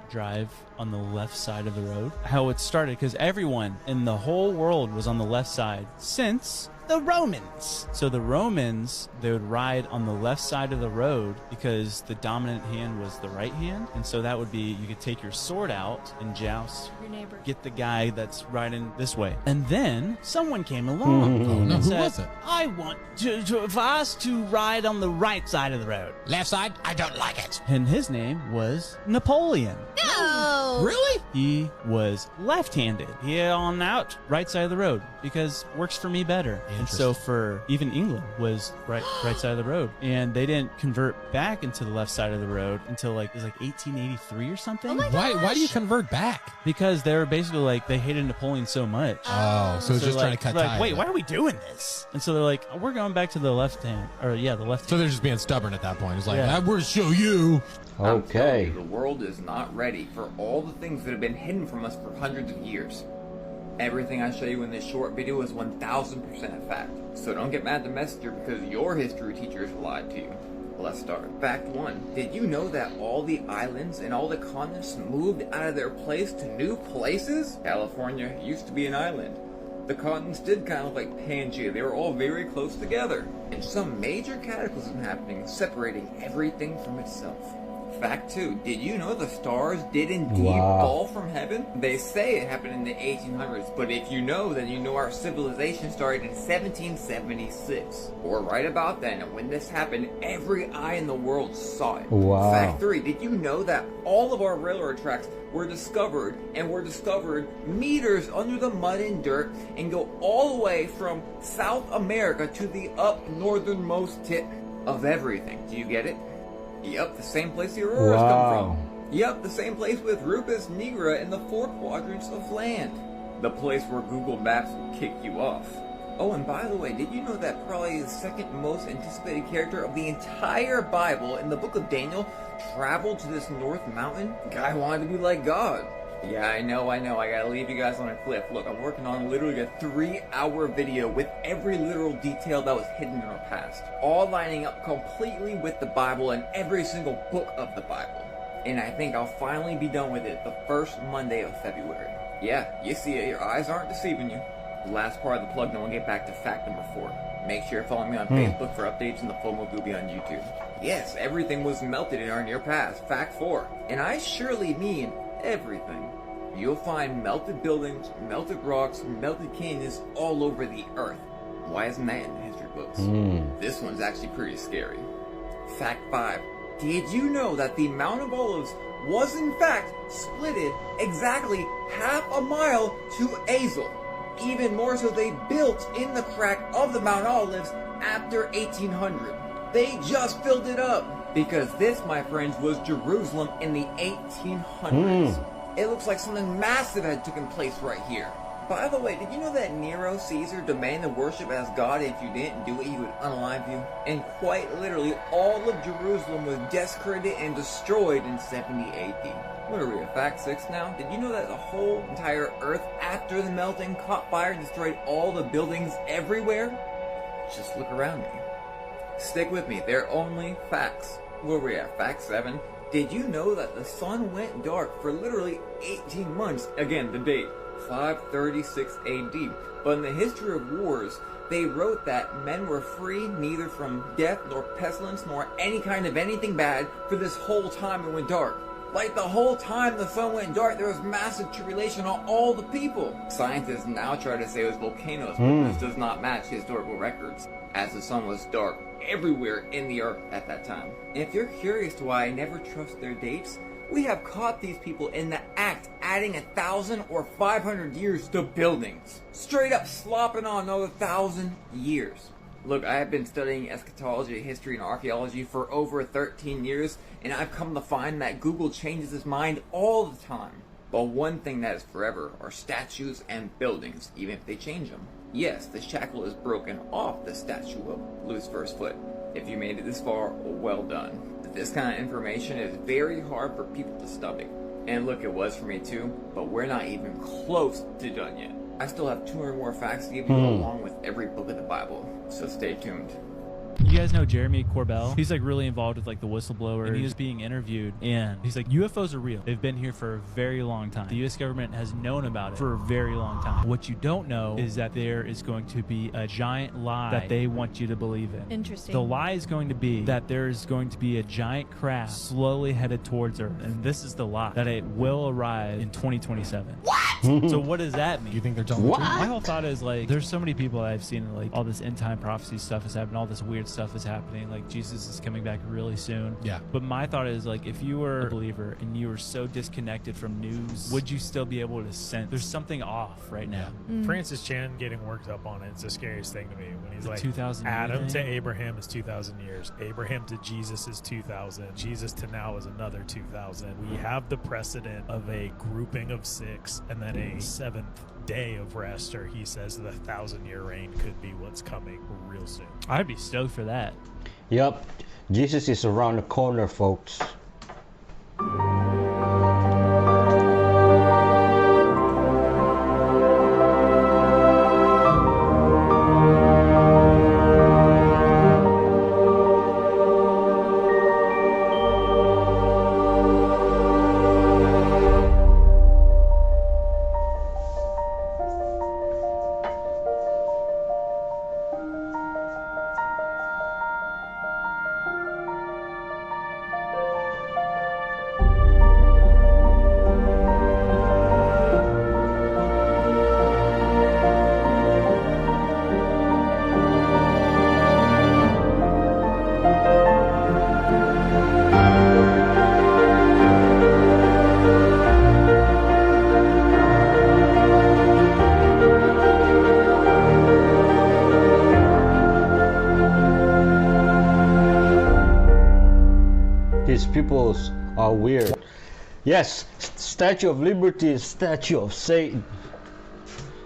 drive on the left side of the road? How it started, because everyone in the whole world was on the left side since the Romans. So the Romans, they would ride on the left side of the road because the dominant hand was the right hand. And so that would be, you could take your sword out and joust Your neighbor. get the guy that's riding this way. And then someone came along Oh, no, and who said, was it? I want for us to ride on the right side of the road. Left side? I don't like it. And his name was Napoleon. No! Really? He was left-handed. He on out right side of the road because works for me better. And so for even England was right side of the road. And they didn't convert back into the left side of the road until it was 1883 or something. Oh my gosh. Why do you convert back? Because they were basically they hated Napoleon so much. Oh, so it's just trying to cut ties. Wait, why are we doing this? And so they're like, oh, we're going back to the left hand, or the left. So they're just being stubborn at that point. It's like, Yeah. we're to show you. I'm telling you, the world is not ready for all the things that have been hidden from us for hundreds of years. Everything I show you in this short video is 1000% a fact. So don't get mad at the messenger because your history teachers lied to you. Let's start. Fact 1. Did you know that all the islands and all the continents moved out of their place to new places? California used to be an island. The continents did kind of like Pangea. They were all very close together. And some major cataclysm happening, separating everything from itself. Fact 2. Did you know the stars did indeed fall from heaven? They say it happened in the 1800s, but if you know, then you know our civilization started in 1776. Or right about then, and when this happened, every eye in the world saw it. Wow. Fact 3. Did you know that all of our railroad tracks were discovered meters under the mud and dirt and go all the way from South America to the up northernmost tip of everything? Do you get it? Yep, the same place the auroras come from. Yep, the same place with Rubus Nigra in the 4 quadrants of land. The place where Google Maps will kick you off. Oh, and by the way, did you know that probably the second most anticipated character of the entire Bible in the book of Daniel traveled to this North Mountain? Guy wanted to be like God. Yeah, I know, I gotta leave you guys on a cliff. Look, I'm working on literally a 3-hour video with every literal detail that was hidden in our past. All lining up completely with the Bible and every single book of the Bible. And I think I'll finally be done with it the first Monday of February. Yeah, you see it, your eyes aren't deceiving you. Last part of the plug, then we'll get back to fact number 4. Make sure you're following me on Facebook for updates and the FOMO Gooby on YouTube. Yes, everything was melted in our near past. Fact 4. And I surely mean everything. You'll find melted buildings, melted rocks, melted canyons all over the earth. Why isn't that in the history books? This one's actually pretty scary. Fact 5. Did you know that the Mount of Olives was in fact splitted exactly half a mile to Azel? Even more so, they built in the crack of the Mount Olives after 1800. They just filled it up. Because this, my friends, was Jerusalem in the 1800s. It looks like something massive had taken place right here. By the way, did you know that Nero Caesar demanded worship as God, and if you didn't do it, he would unalive you? And quite literally, all of Jerusalem was desecrated and destroyed in 70 AD. What are we at, fact 6 now? Did you know that the whole entire earth after the melting caught fire and destroyed all the buildings everywhere? Just look around me. Stick with me, they're only facts. Where are we at, fact 7? Did you know that the sun went dark for literally 18 months? Again, the date, 536 AD. But in the history of wars, they wrote that men were free neither from death nor pestilence nor any kind of anything bad for this whole time it went dark. Like the whole time the sun went dark, there was massive tribulation on all the people. Scientists now try to say it was volcanoes, but this does not match historical records, as the sun was dark everywhere in the earth at that time. And if you're curious to why I never trust their dates, we have caught these people in the act adding 1,000 or 500 years to buildings. Straight up slopping on another 1,000 years. Look, I have been studying eschatology, history, and archaeology for over 13 years, and I've come to find that Google changes its mind all the time. But one thing that is forever are statues and buildings, even if they change them. Yes, the shackle is broken off the statue of Lucifer's foot. If you made it this far, well done. But this kind of information is very hard for people to stomach. And look, it was for me too, but we're not even close to done yet. I still have 200 more facts to give you along with every book of the Bible, so stay tuned. You guys know Jeremy Corbell? He's like really involved with like the whistleblowers. And he was being interviewed and he's like, UFOs are real. They've been here for a very long time. The US government has known about it for a very long time. What you don't know is that there is going to be a giant lie that they want you to believe in. Interesting. The lie is going to be that there's going to be a giant craft slowly headed towards Earth. And this is the lie, that it will arrive in 2027. What? So what does that mean? You think they're telling the truth? My whole thought is like, there's so many people I've seen like all this end time prophecy stuff is happening, all this weird stuff is happening, like Jesus is coming back really soon. Yeah. But my thought is like, if you were a believer and you were so disconnected from news, would you still be able to sense there's something off right now? Francis Chan getting worked up on it's the scariest thing to me when he's The like 2000 Adam to thing? Abraham is 2,000 years, Abraham to Jesus is 2,000, Jesus to now is another 2,000. We have the precedent of a grouping of 6 and then a 7th day of rest, or he says the 1,000-year reign could be what's coming real soon. I'd be stoked for that. Yup, Jesus is around the corner, folks. These peoples are weird. Yes, Statue of Liberty is Statue of Satan.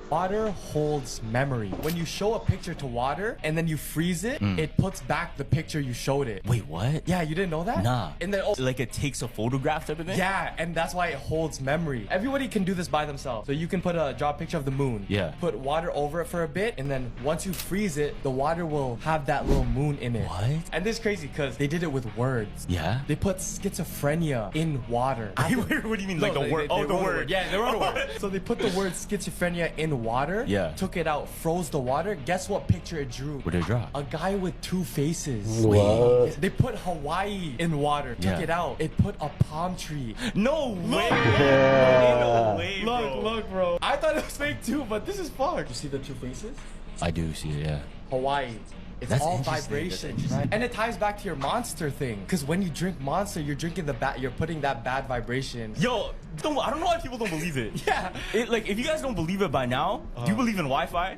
Water holds memory. When you show a picture to water and then you freeze it, it puts back the picture you showed it. Wait, what? Yeah, you didn't know that? Nah. And then Like it takes a photograph type of thing? yeah, and that's why it holds memory. Everybody can do this by themselves. So you can draw a picture of the moon. Yeah. Put water over it for a bit, and then once you freeze it, the water will have that little moon in it. What? And this is crazy because they did it with words. Yeah? They put schizophrenia in water. What do you mean, like a word? They Oh, the wrote a word. Yeah, they wrote a word. So they put the word schizophrenia in water. Yeah. Took it out, froze the water. Guess what picture it drew? What did it draw? A guy with 2 faces. What? They put Hawaii in water. Took Yeah. it out. It put a palm tree. No way! Yeah. No way, bro. Look, bro. I thought it was fake too, but this is fucked. You see the 2 faces? I do see it, yeah. Hawaii. It's That's all interesting. vibrations, That's right? And it ties back to your monster thing. Because when you drink monster, you're drinking you're putting that bad vibration. Yo, I don't know why people don't believe it. Yeah. Like, if you guys don't believe it by now, do you believe in Wi-Fi?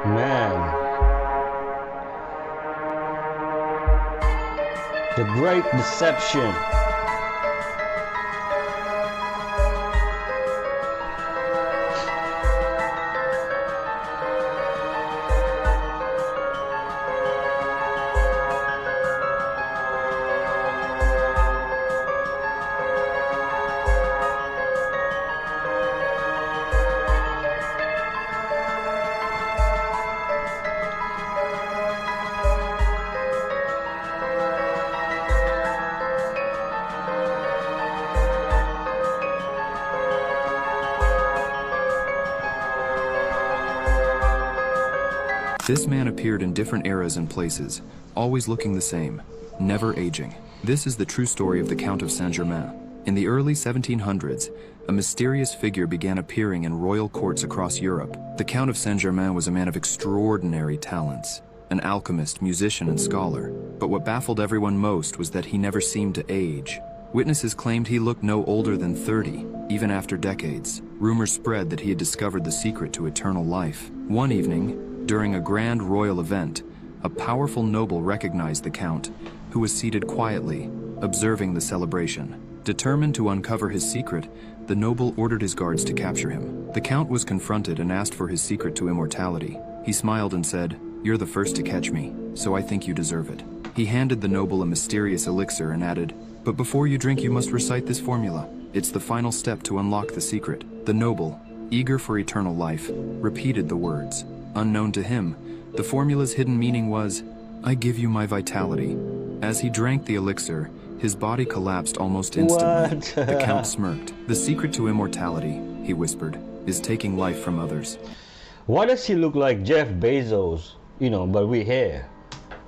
Man. The Great Deception. This man appeared in different eras and places, always looking the same, never aging. This is the true story of the Count of Saint-Germain. In the early 1700s, a mysterious figure began appearing in royal courts across Europe. The Count of Saint-Germain was a man of extraordinary talents, an alchemist, musician, and scholar. But what baffled everyone most was that he never seemed to age. Witnesses claimed he looked no older than 30, even after decades. Rumors spread that he had discovered the secret to eternal life. One evening, during a grand royal event, a powerful noble recognized the Count, who was seated quietly, observing the celebration. Determined to uncover his secret, the noble ordered his guards to capture him. The Count was confronted and asked for his secret to immortality. He smiled and said, "You're the first to catch me, so I think you deserve it." He handed the noble a mysterious elixir and added, "But before you drink, you must recite this formula. It's the final step to unlock the secret." The noble, eager for eternal life, repeated the words. Unknown to him, the formula's hidden meaning was, "I give you my vitality." As he drank the elixir, his body collapsed almost instantly. What? The Count smirked. "The secret to immortality," he whispered, "is taking life from others." Why does he look like Jeff Bezos? But with hair.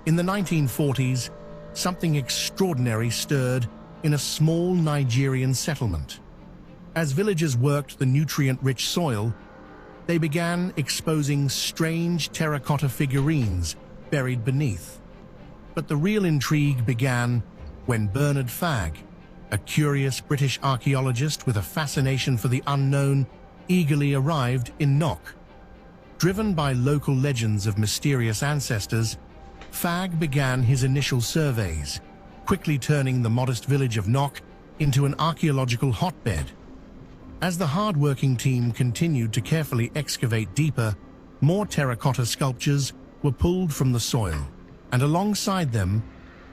In the 1940s, something extraordinary stirred in a small Nigerian settlement. As villagers worked the nutrient-rich soil, they began exposing strange terracotta figurines buried beneath. But the real intrigue began when Bernard Fagg, a curious British archaeologist with a fascination for the unknown, eagerly arrived in Knock. Driven by local legends of mysterious ancestors, Fagg began his initial surveys, quickly turning the modest village of Knock into an archaeological hotbed. As the hard-working team continued to carefully excavate deeper, more terracotta sculptures were pulled from the soil, and alongside them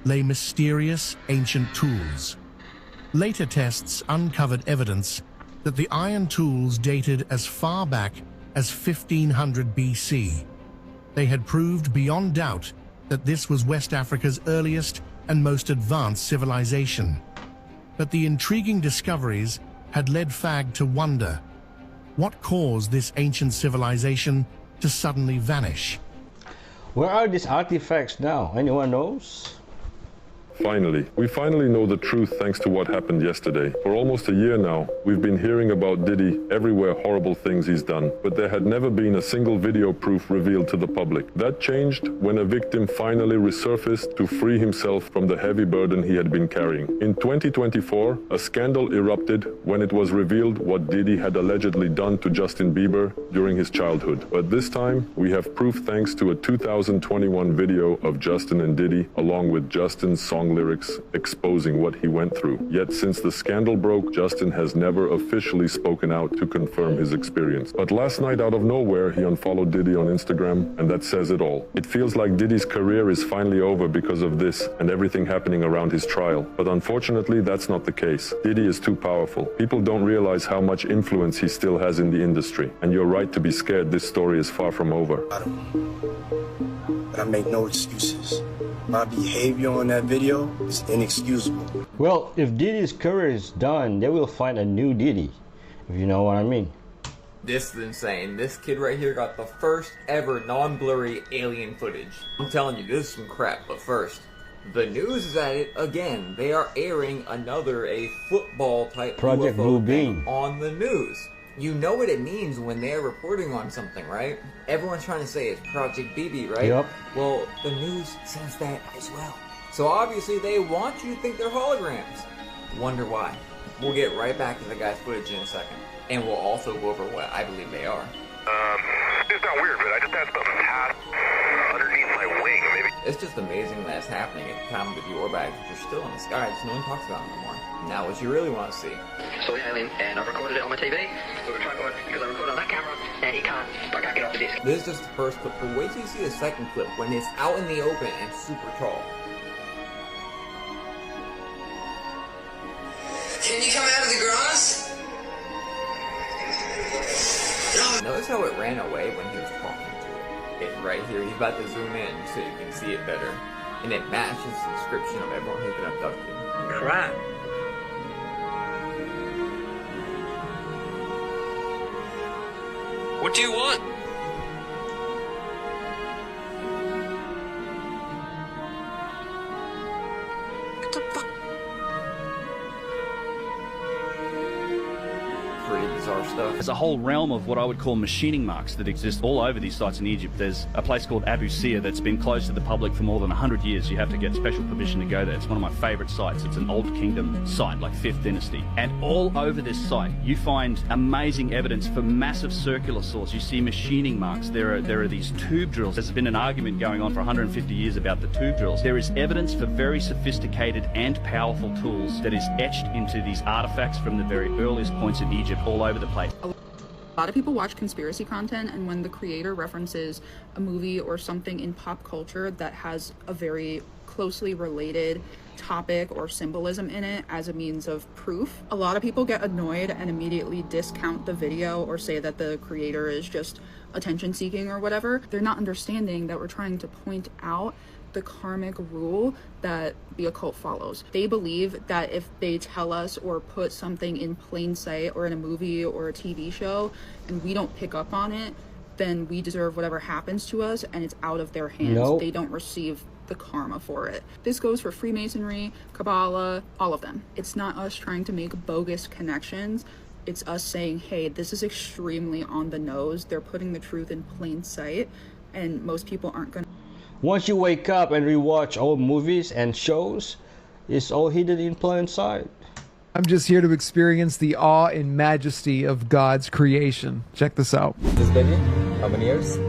lay mysterious ancient tools. Later tests uncovered evidence that the iron tools dated as far back as 1500 BC. They had proved beyond doubt that this was West Africa's earliest and most advanced civilization. But the intriguing discoveries had led Fagg to wonder, what caused this ancient civilization to suddenly vanish? Where are these artifacts now? Anyone knows? We finally know the truth thanks to what happened yesterday. For almost a year now, we've been hearing about Diddy everywhere, horrible things he's done, but there had never been a single video proof revealed to the public. That changed when a victim finally resurfaced to free himself from the heavy burden he had been carrying. In 2024, a scandal erupted when it was revealed what Diddy had allegedly done to Justin Bieber during his childhood. But this time, we have proof thanks to a 2021 video of Justin and Diddy, along with Justin's song lyrics exposing what he went through. Yet since the scandal broke, Justin has never officially spoken out to confirm his experience. But last night, out of nowhere, he unfollowed Diddy on Instagram, and that says it all. It feels like Diddy's career is finally over because of this and everything happening around his trial. But unfortunately, that's not the case. Diddy is too powerful. People don't realize how much influence he still has in the industry. And you're right to be scared. This story is far from over. But I make no excuses. My behavior on that video is inexcusable. Well, if Diddy's career is done, they will find a new Diddy, if you know what I mean. This is insane. This kid right here got the first ever non-blurry alien footage. I'm telling you, this is some crap. But first, the news is at it again. They are airing a football type Project UFO Blue thing Beam on the news. You know what it means when they're reporting on something, right? Everyone's trying to say it's Project BB, right? Yep. Well, the news says that as well. So obviously they want you to think they're holograms. Wonder why. We'll get right back to the guy's footage in a second. And we'll also go over what I believe they are. It's not weird, but I just had something pass underneath my wing, maybe. It's just amazing that it's happening at the time of the Dior bags, which are still in the sky, just no one talks about them anymore. Now what you really want to see. So the alien, and I've recorded it on my TV with a tripod because I recorded on that camera, and I can't get off the disc. This is just the first clip, but wait till you see the second clip when it's out in the open and super tall. Can you come out of the grass? Notice how it ran away when he was talking to it. It's right here. He's about to zoom in so you can see it better. And it matches the description of everyone who's been abducted. Crap. What do you want? pretty bizarre stuff. There's a whole realm of what I would call machining marks that exist all over these sites in Egypt. There's a place called Abu Sir that's been closed to the public for more than 100 years. You have to get special permission to go there. It's one of my favorite sites. It's an old kingdom site, like 5th dynasty. And all over this site, you find amazing evidence for massive circular saws. You see machining marks. There are these tube drills. There's been an argument going on for 150 years about the tube drills. There is evidence for very sophisticated and powerful tools that is etched into these artifacts from the very earliest points in Egypt all over the place. A lot of people watch conspiracy content, and when the creator references a movie or something in pop culture that has a very closely related topic or symbolism in it as a means of proof, a lot of people get annoyed and immediately discount the video or say that the creator is just attention seeking or whatever. They're not understanding that we're trying to point out the karmic rule that the occult follows. They believe that if they tell us or put something in plain sight or in a movie or a TV show and we don't pick up on it, then we deserve whatever happens to us and it's out of their hands. Nope. They don't receive the karma for it. This goes for Freemasonry, Kabbalah, all of them. It's not us trying to make bogus connections. It's us saying, hey, this is extremely on the nose. They're putting the truth in plain sight, and most people aren't gonna. Once you wake up and rewatch old movies and shows, it's all hidden in plain sight. I'm just here to experience the awe and majesty of God's creation. Check this out. This baby, how many years? 8,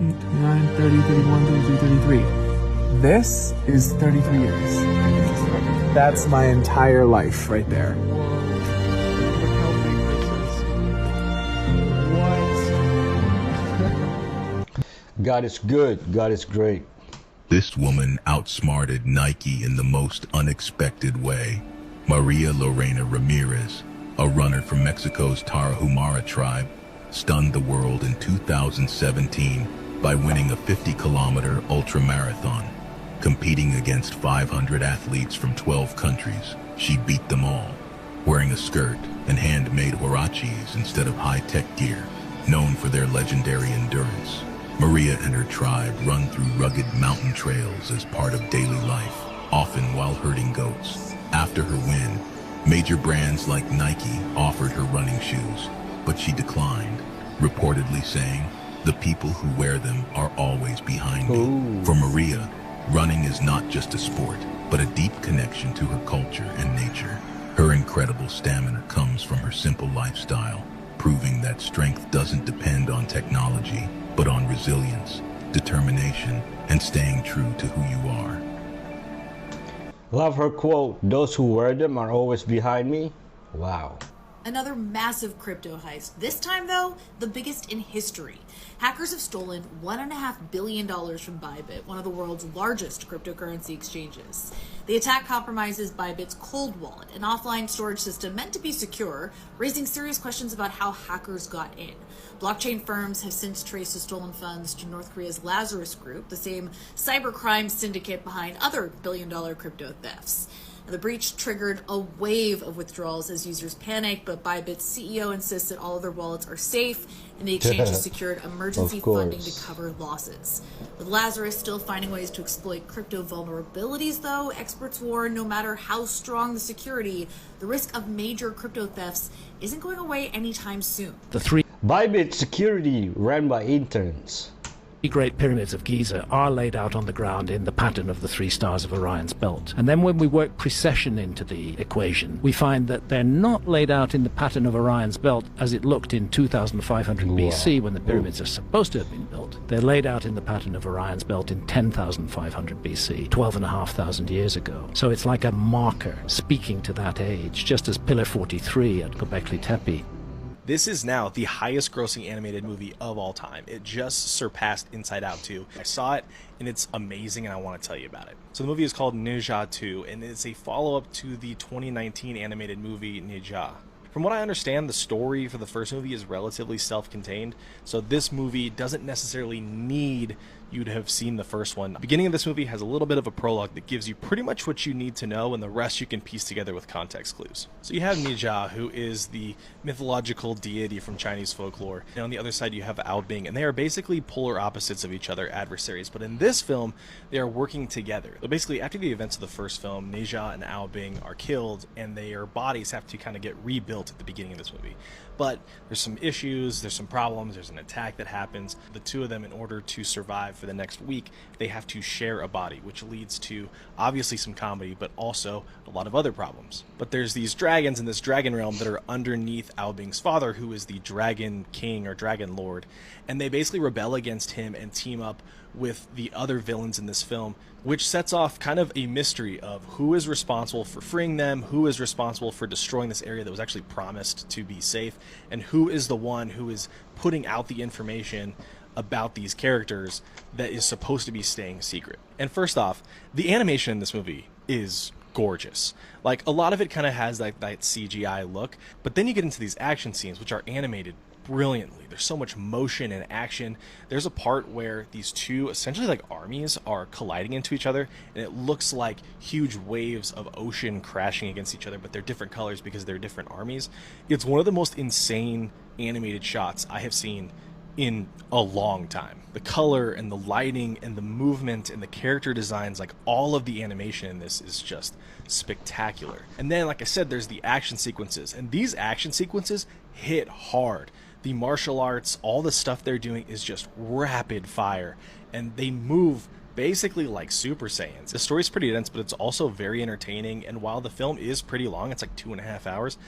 9, 30, 31, 32, 33. This is 33 years. That's my entire life right there. God is good. God is great. This woman outsmarted Nike in the most unexpected way. Maria Lorena Ramirez, a runner from Mexico's Tarahumara tribe, stunned the world in 2017 by winning a 50-kilometer ultramarathon. Competing against 500 athletes from 12 countries, she beat them all, wearing a skirt and handmade huaraches instead of high-tech gear, known for their legendary endurance. Maria and her tribe run through rugged mountain trails as part of daily life, often while herding goats. After her win, major brands like Nike offered her running shoes, but she declined, reportedly saying, "The people who wear them are always behind me." Ooh. For Maria, running is not just a sport, but a deep connection to her culture and nature. Her incredible stamina comes from her simple lifestyle, proving that strength doesn't depend on technology, but on resilience, determination, and staying true to who you are. Love her quote, "Those who wear them are always behind me." Wow. Another massive crypto heist. This time, though, the biggest in history. Hackers have stolen $1.5 billion from Bybit, one of the world's largest cryptocurrency exchanges. The attack compromises Bybit's cold wallet, an offline storage system meant to be secure, raising serious questions about how hackers got in. Blockchain firms have since traced the stolen funds to North Korea's Lazarus Group, the same cybercrime syndicate behind other billion-dollar crypto thefts. The breach triggered a wave of withdrawals as users panicked, but Bybit's CEO insists that all of their wallets are safe, and the exchange has secured emergency funding to cover losses. With Lazarus still finding ways to exploit crypto vulnerabilities, though, experts warn no matter how strong the security, the risk of major crypto thefts isn't going away anytime soon. Bybit security ran by interns. The Great Pyramids of Giza are laid out on the ground in the pattern of the 3 stars of Orion's belt. And then when we work precession into the equation, we find that they're not laid out in the pattern of Orion's belt as it looked in 2500 BC when the pyramids are supposed to have been built. They're laid out in the pattern of Orion's belt in 10,500 BC, 12,500 years ago. So it's like a marker speaking to that age, just as Pillar 43 at Göbekli Tepe. This is now the highest grossing animated movie of all time. It just surpassed Inside Out 2. I saw it and it's amazing and I want to tell you about it. So the movie is called Ninja 2 and it's a follow-up to the 2019 animated movie Ninja. From what I understand, the story for the first movie is relatively self-contained, so this movie doesn't necessarily need you'd have seen the first one. The beginning of this movie has a little bit of a prologue that gives you pretty much what you need to know, and the rest you can piece together with context clues. So you have Nijia, who is the mythological deity from Chinese folklore, and on the other side you have Ao Bing, and they are basically polar opposites of each other, adversaries. But in this film, they are working together. So basically, after the events of the first film, Nijia and Ao Bing are killed, and their bodies have to kind of get rebuilt at the beginning of this movie. But there's some issues, there's some problems, there's an attack that happens. The two of them, in order to survive for the next week, they have to share a body, which leads to obviously some comedy, but also a lot of other problems. But there's these dragons in this dragon realm that are underneath Ao Bing's father, who is the dragon king or dragon lord, and they basically rebel against him and team up with the other villains in this film, which sets off kind of a mystery of who is responsible for freeing them, who is responsible for destroying this area that was actually promised to be safe, and who is the one who is putting out the information about these characters that is supposed to be staying secret. And first off, the animation in this movie is gorgeous. Like, a lot of it kind of has that CGI look, but then you get into these action scenes which are animated brilliantly. There's so much motion and action. There's a part where these two essentially like armies are colliding into each other, and it looks like huge waves of ocean crashing against each other, but they're different colors because they're different armies. It's one of the most insane animated shots I have seen in a long time. The color and the lighting and the movement and the character designs, like all of the animation in this is just spectacular. And then, like I said, there's the action sequences, and these action sequences hit hard. The martial arts, all the stuff they're doing is just rapid fire, and they move basically like Super Saiyans. The story's pretty dense, but it's also very entertaining, and while the film is pretty long, it's like 2.5 hours,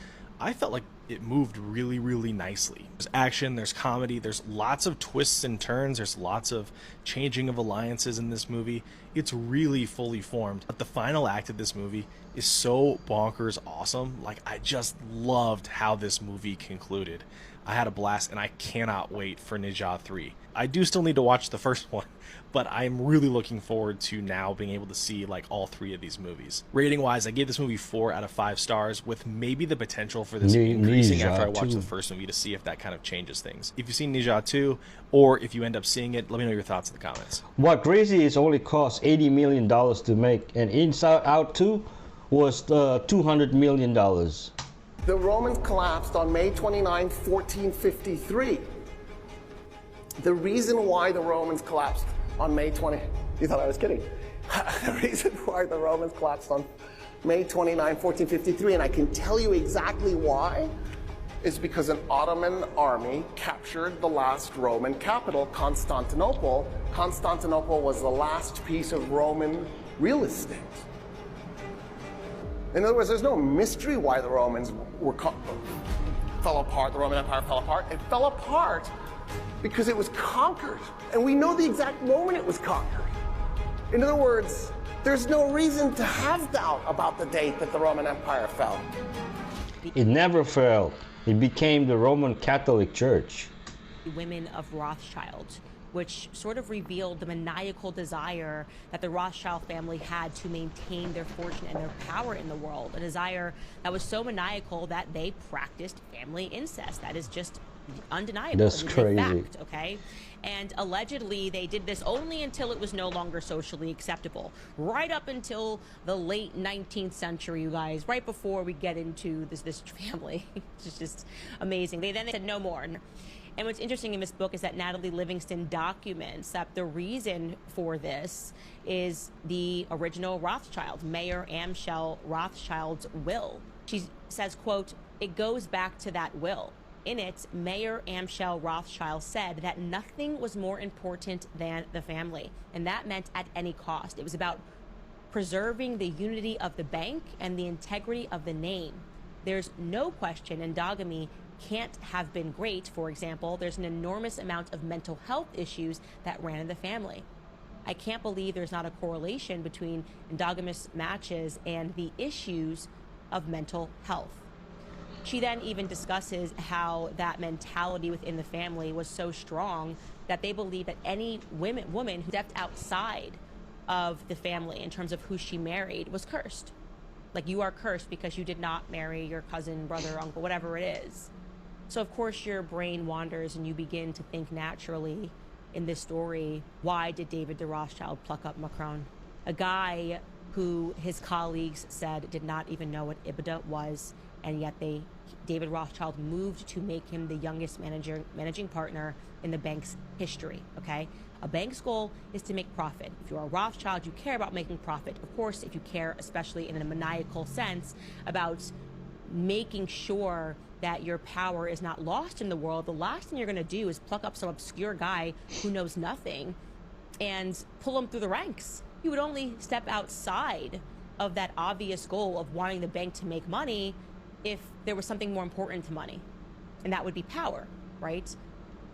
I felt like it moved really, really nicely. There's action, there's comedy, there's lots of twists and turns, there's lots of changing of alliances in this movie. It's really fully formed. But the final act of this movie is so bonkers awesome. Like, I just loved how this movie concluded. I had a blast, and I cannot wait for Nijia 3. I do still need to watch the first one, but I'm really looking forward to now being able to see like all three of these movies. Rating wise, I gave this movie 4 out of 5 stars, with maybe the potential for this increasing after I watch the first movie to see if that kind of changes things. If you've seen Nijia 2, or if you end up seeing it, let me know your thoughts in the comments. What crazy is only cost $80 million to make, and Inside Out 2 was $200 million. The Romans collapsed on May 29, 1453. The reason why the Romans collapsed on May 20... You thought I was kidding. The reason why the Romans collapsed on May 29, 1453, and I can tell you exactly why, is because an Ottoman army captured the last Roman capital, Constantinople. Constantinople was the last piece of Roman real estate. In other words, there's no mystery why the Romans fell apart, the Roman Empire fell apart. It fell apart because it was conquered. And we know the exact moment it was conquered. In other words, there's no reason to have doubt about the date that the Roman Empire fell. It never fell. It became the Roman Catholic Church. Women of Rothschild, which sort of revealed the maniacal desire that the Rothschild family had to maintain their fortune and their power in the world. A desire that was so maniacal that they practiced family incest. That is just undeniable. That's crazy. Fact, okay? And allegedly they did this only until it was no longer socially acceptable. Right up until the late 19th century, you guys, right before we get into this family. It's just amazing. They then said no more. And what's interesting in this book is that Natalie Livingston documents that the reason for this is the original Rothschild, Mayer Amschel Rothschild's will. She says, quote, "It goes back to that will. In it, Mayer Amschel Rothschild said that nothing was more important than the family, and that meant at any cost. It was about preserving the unity of the bank and the integrity of the name. There's no question endogamy can't have been great. For example, there's an enormous amount of mental health issues that ran in the family. I can't believe there's not a correlation between endogamous matches and the issues of mental health." She then even discusses how that mentality within the family was so strong that they believe that any woman who stepped outside of the family in terms of who she married was cursed. Like, you are cursed because you did not marry your cousin, brother, uncle, whatever it is. So of course your brain wanders and you begin to think naturally, in this story, why did David de Rothschild pluck up Macron? A guy who his colleagues said did not even know what EBITDA was, and yet David Rothschild moved to make him the youngest managing partner in the bank's history, okay? A bank's goal is to make profit. If you're a Rothschild, you care about making profit. Of course, if you care, especially in a maniacal sense, about making sure that your power is not lost in the world, the last thing you're going to do is pluck up some obscure guy who knows nothing and pull him through the ranks. You would only step outside of that obvious goal of wanting the bank to make money if there was something more important to money, and that would be power, right?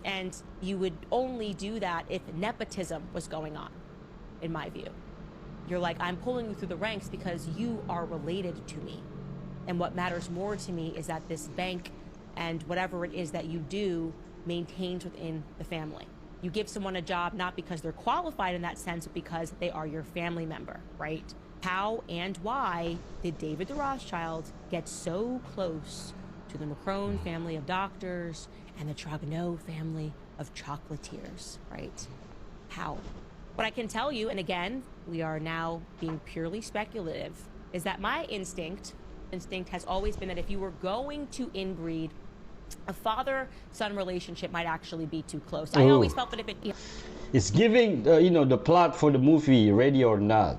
And you would only do that if nepotism was going on, in my view. You're like, I'm pulling you through the ranks because you are related to me. And what matters more to me is that this bank and whatever it is that you do maintains within the family. You give someone a job not because they're qualified in that sense, but because they are your family member, right? How and why did David de Rothschild get so close to the Macron family of doctors and the Trogonot family of chocolatiers, right? How? What I can tell you, and again, we are now being purely speculative, is that my instinct has always been that if you were going to inbreed, a father-son relationship might actually be too close. I always felt that if it... It's giving, the plot for the movie Ready or Not.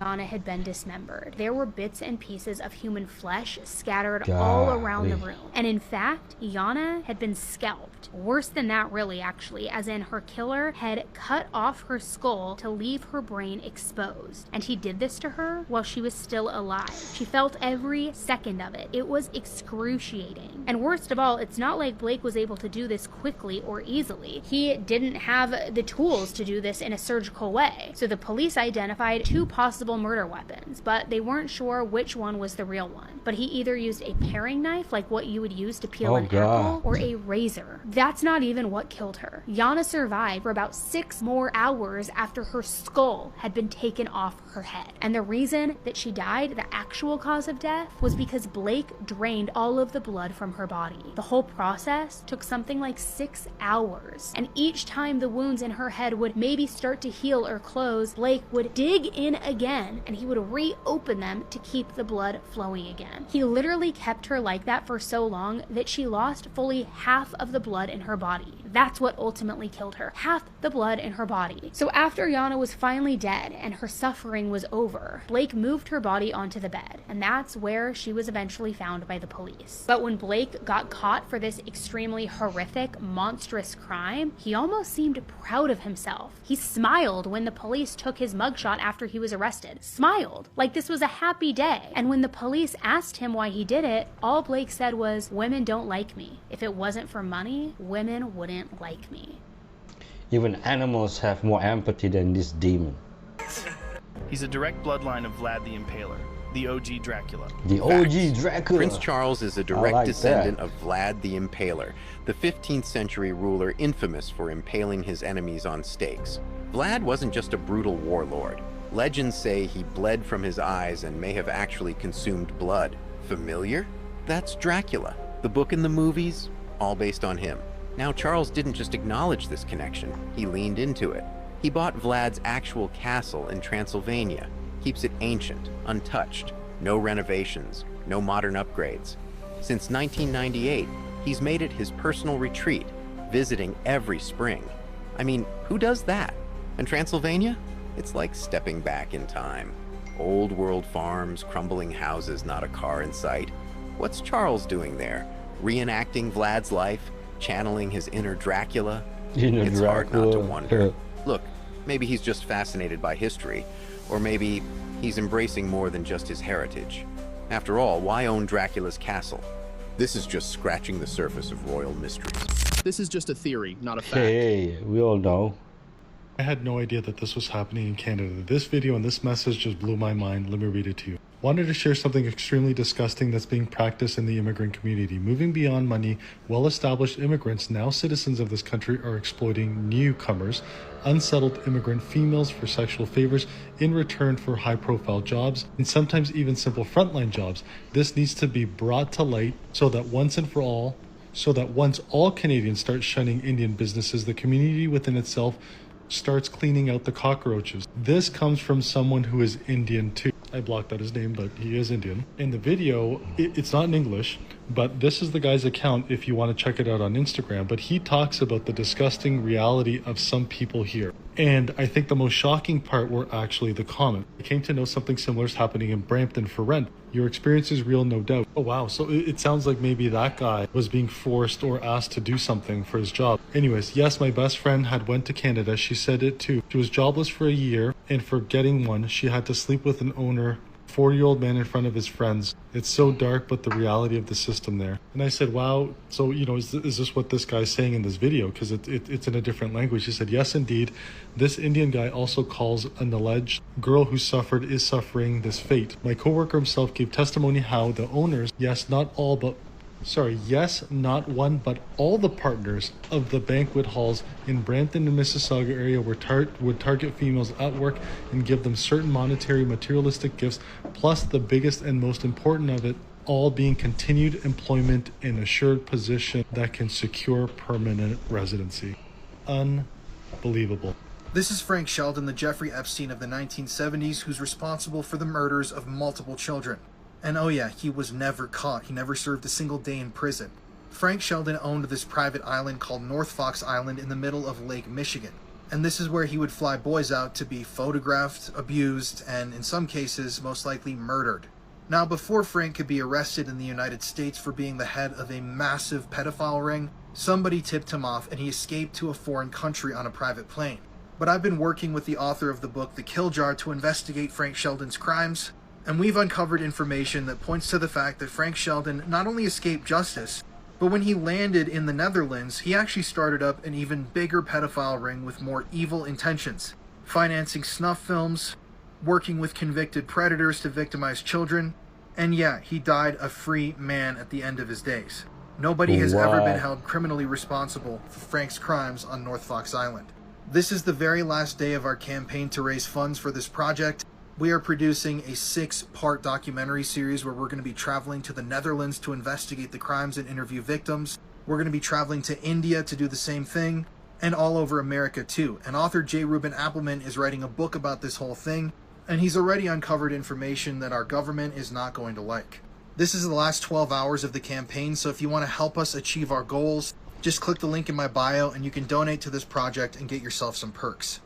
Yana had been dismembered. There were bits and pieces of human flesh scattered all around the room. And in fact, Yana had been scalped. Worse than that, really, actually, as in her killer had cut off her skull to leave her brain exposed. And he did this to her while she was still alive. She felt every second of it. It was excruciating. And worst of all, it's not like Blake was able to do this quickly or easily. He didn't have the tools to do this in a surgical way. So the police identified two possible murder weapons, but they weren't sure which one was the real one. But he either used a paring knife, like what you would use to peel an apple, or a razor. That's not even what killed her. Yana survived for about 6 more hours after her skull had been taken off her head. And the reason that she died, the actual cause of death, was because Blake drained all of the blood from her body. The whole process took something like 6 hours. And each time the wounds in her head would maybe start to heal or close, Blake would dig in again and he would reopen them to keep the blood flowing again. He literally kept her like that for so long that she lost fully half of the blood in her body. That's what ultimately killed her. Half the blood in her body. So after Yana was finally dead and her suffering was over, Blake moved her body onto the bed, and that's where she was eventually found by the police. But when Blake got caught for this extremely horrific, monstrous crime, he almost seemed proud of himself. He smiled when the police took his mugshot after he was arrested. Smiled, like this was a happy day. And when the police asked him why he did it, all Blake said was, "Women don't like me. If it wasn't for money, women wouldn't like me." Even animals have more empathy than this demon. He's a direct bloodline of Vlad the Impaler, the OG Dracula. The OG Dracula. Prince Charles is a direct descendant of Vlad the Impaler, the 15th century ruler infamous for impaling his enemies on stakes. Vlad wasn't just a brutal warlord. Legends say he bled from his eyes and may have actually consumed blood. Familiar? That's Dracula. The book and the movies, all based on him. Now, Charles didn't just acknowledge this connection, he leaned into it. He bought Vlad's actual castle in Transylvania, keeps it ancient, untouched, no renovations, no modern upgrades. Since 1998, he's made it his personal retreat, visiting every spring. I mean, who does that? And Transylvania? It's like stepping back in time. Old world farms, crumbling houses, not a car in sight. What's Charles doing there? Reenacting Vlad's life? Channeling his inner Dracula? It's hard not to wonder. Look, maybe he's just fascinated by history, or maybe he's embracing more than just his heritage. After all, why own Dracula's castle? This is just scratching the surface of royal mysteries. This is just a theory, not a fact. Hey, we all know. I had no idea that this was happening in Canada. This video and this message just blew my mind. Let me read it to you. Wanted to share something extremely disgusting that's being practiced in the immigrant community. Moving beyond money, well-established immigrants, now citizens of this country, are exploiting newcomers, unsettled immigrant females for sexual favors in return for high-profile jobs, and sometimes even simple frontline jobs. This needs to be brought to light so that once and for all, so that once all Canadians start shunning Indian businesses, the community within itself starts cleaning out the cockroaches. This comes from someone who is Indian too. I blocked out his name, but he is Indian. In the video, it's not in English, but this is the guy's account if you want to check it out on Instagram. But he talks about the disgusting reality of some people here. And I think the most shocking part were actually the comments. I came to know something similar is happening in Brampton for rent. Your experience is real, no doubt. Oh wow, so it sounds like maybe that guy was being forced or asked to do something for his job. Anyways, yes, my best friend had went to Canada. She said it too. She was jobless for a year, and for getting one, she had to sleep with an owner, 40-year-old man in front of his friends. It's so dark, but the reality of the system there. And I said, wow, so, is this what this guy's saying in this video? Because it's in a different language. He said, yes, indeed. This Indian guy also calls an alleged girl who suffered is suffering this fate. My coworker himself gave testimony how the owners, yes, not one, but all the partners of the banquet halls in Brampton and Mississauga area would target females at work and give them certain monetary materialistic gifts, plus the biggest and most important of it all being continued employment in assured position that can secure permanent residency. Unbelievable. This is Frank Sheldon, the Jeffrey Epstein of the 1970s, who's responsible for the murders of multiple children. And oh yeah, he was never caught. He never served a single day in prison. Frank Sheldon owned this private island called North Fox Island in the middle of Lake Michigan. And this is where he would fly boys out to be photographed, abused, and in some cases, most likely murdered. Now, before Frank could be arrested in the United States for being the head of a massive pedophile ring, somebody tipped him off and he escaped to a foreign country on a private plane. But I've been working with the author of the book The Kill Jar to investigate Frank Sheldon's crimes, and we've uncovered information that points to the fact that Frank Sheldon not only escaped justice, but when he landed in the Netherlands, he actually started up an even bigger pedophile ring with more evil intentions, financing snuff films, working with convicted predators to victimize children, and yeah, he died a free man at the end of his days. Nobody has ever been held criminally responsible for Frank's crimes on North Fox Island. This is the very last day of our campaign to raise funds for this project. We are producing a 6-part documentary series where we're going to be traveling to the Netherlands to investigate the crimes and interview victims. We're going to be traveling to India to do the same thing, and all over America too. And author J. Reuben Appelman is writing a book about this whole thing, and he's already uncovered information that our government is not going to like. This is the last 12 hours of the campaign, so if you want to help us achieve our goals, just click the link in my bio and you can donate to this project and get yourself some perks.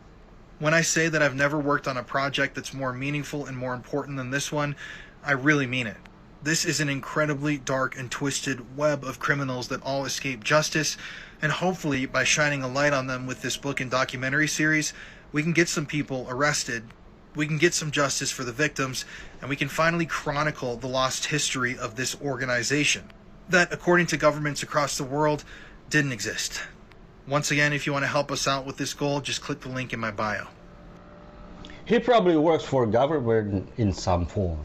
When I say that I've never worked on a project that's more meaningful and more important than this one, I really mean it. This is an incredibly dark and twisted web of criminals that all escape justice, and hopefully by shining a light on them with this book and documentary series, we can get some people arrested, we can get some justice for the victims, and we can finally chronicle the lost history of this organization that, according to governments across the world, didn't exist. Once again, if you want to help us out with this goal, just click the link in my bio. He probably works for government in some form.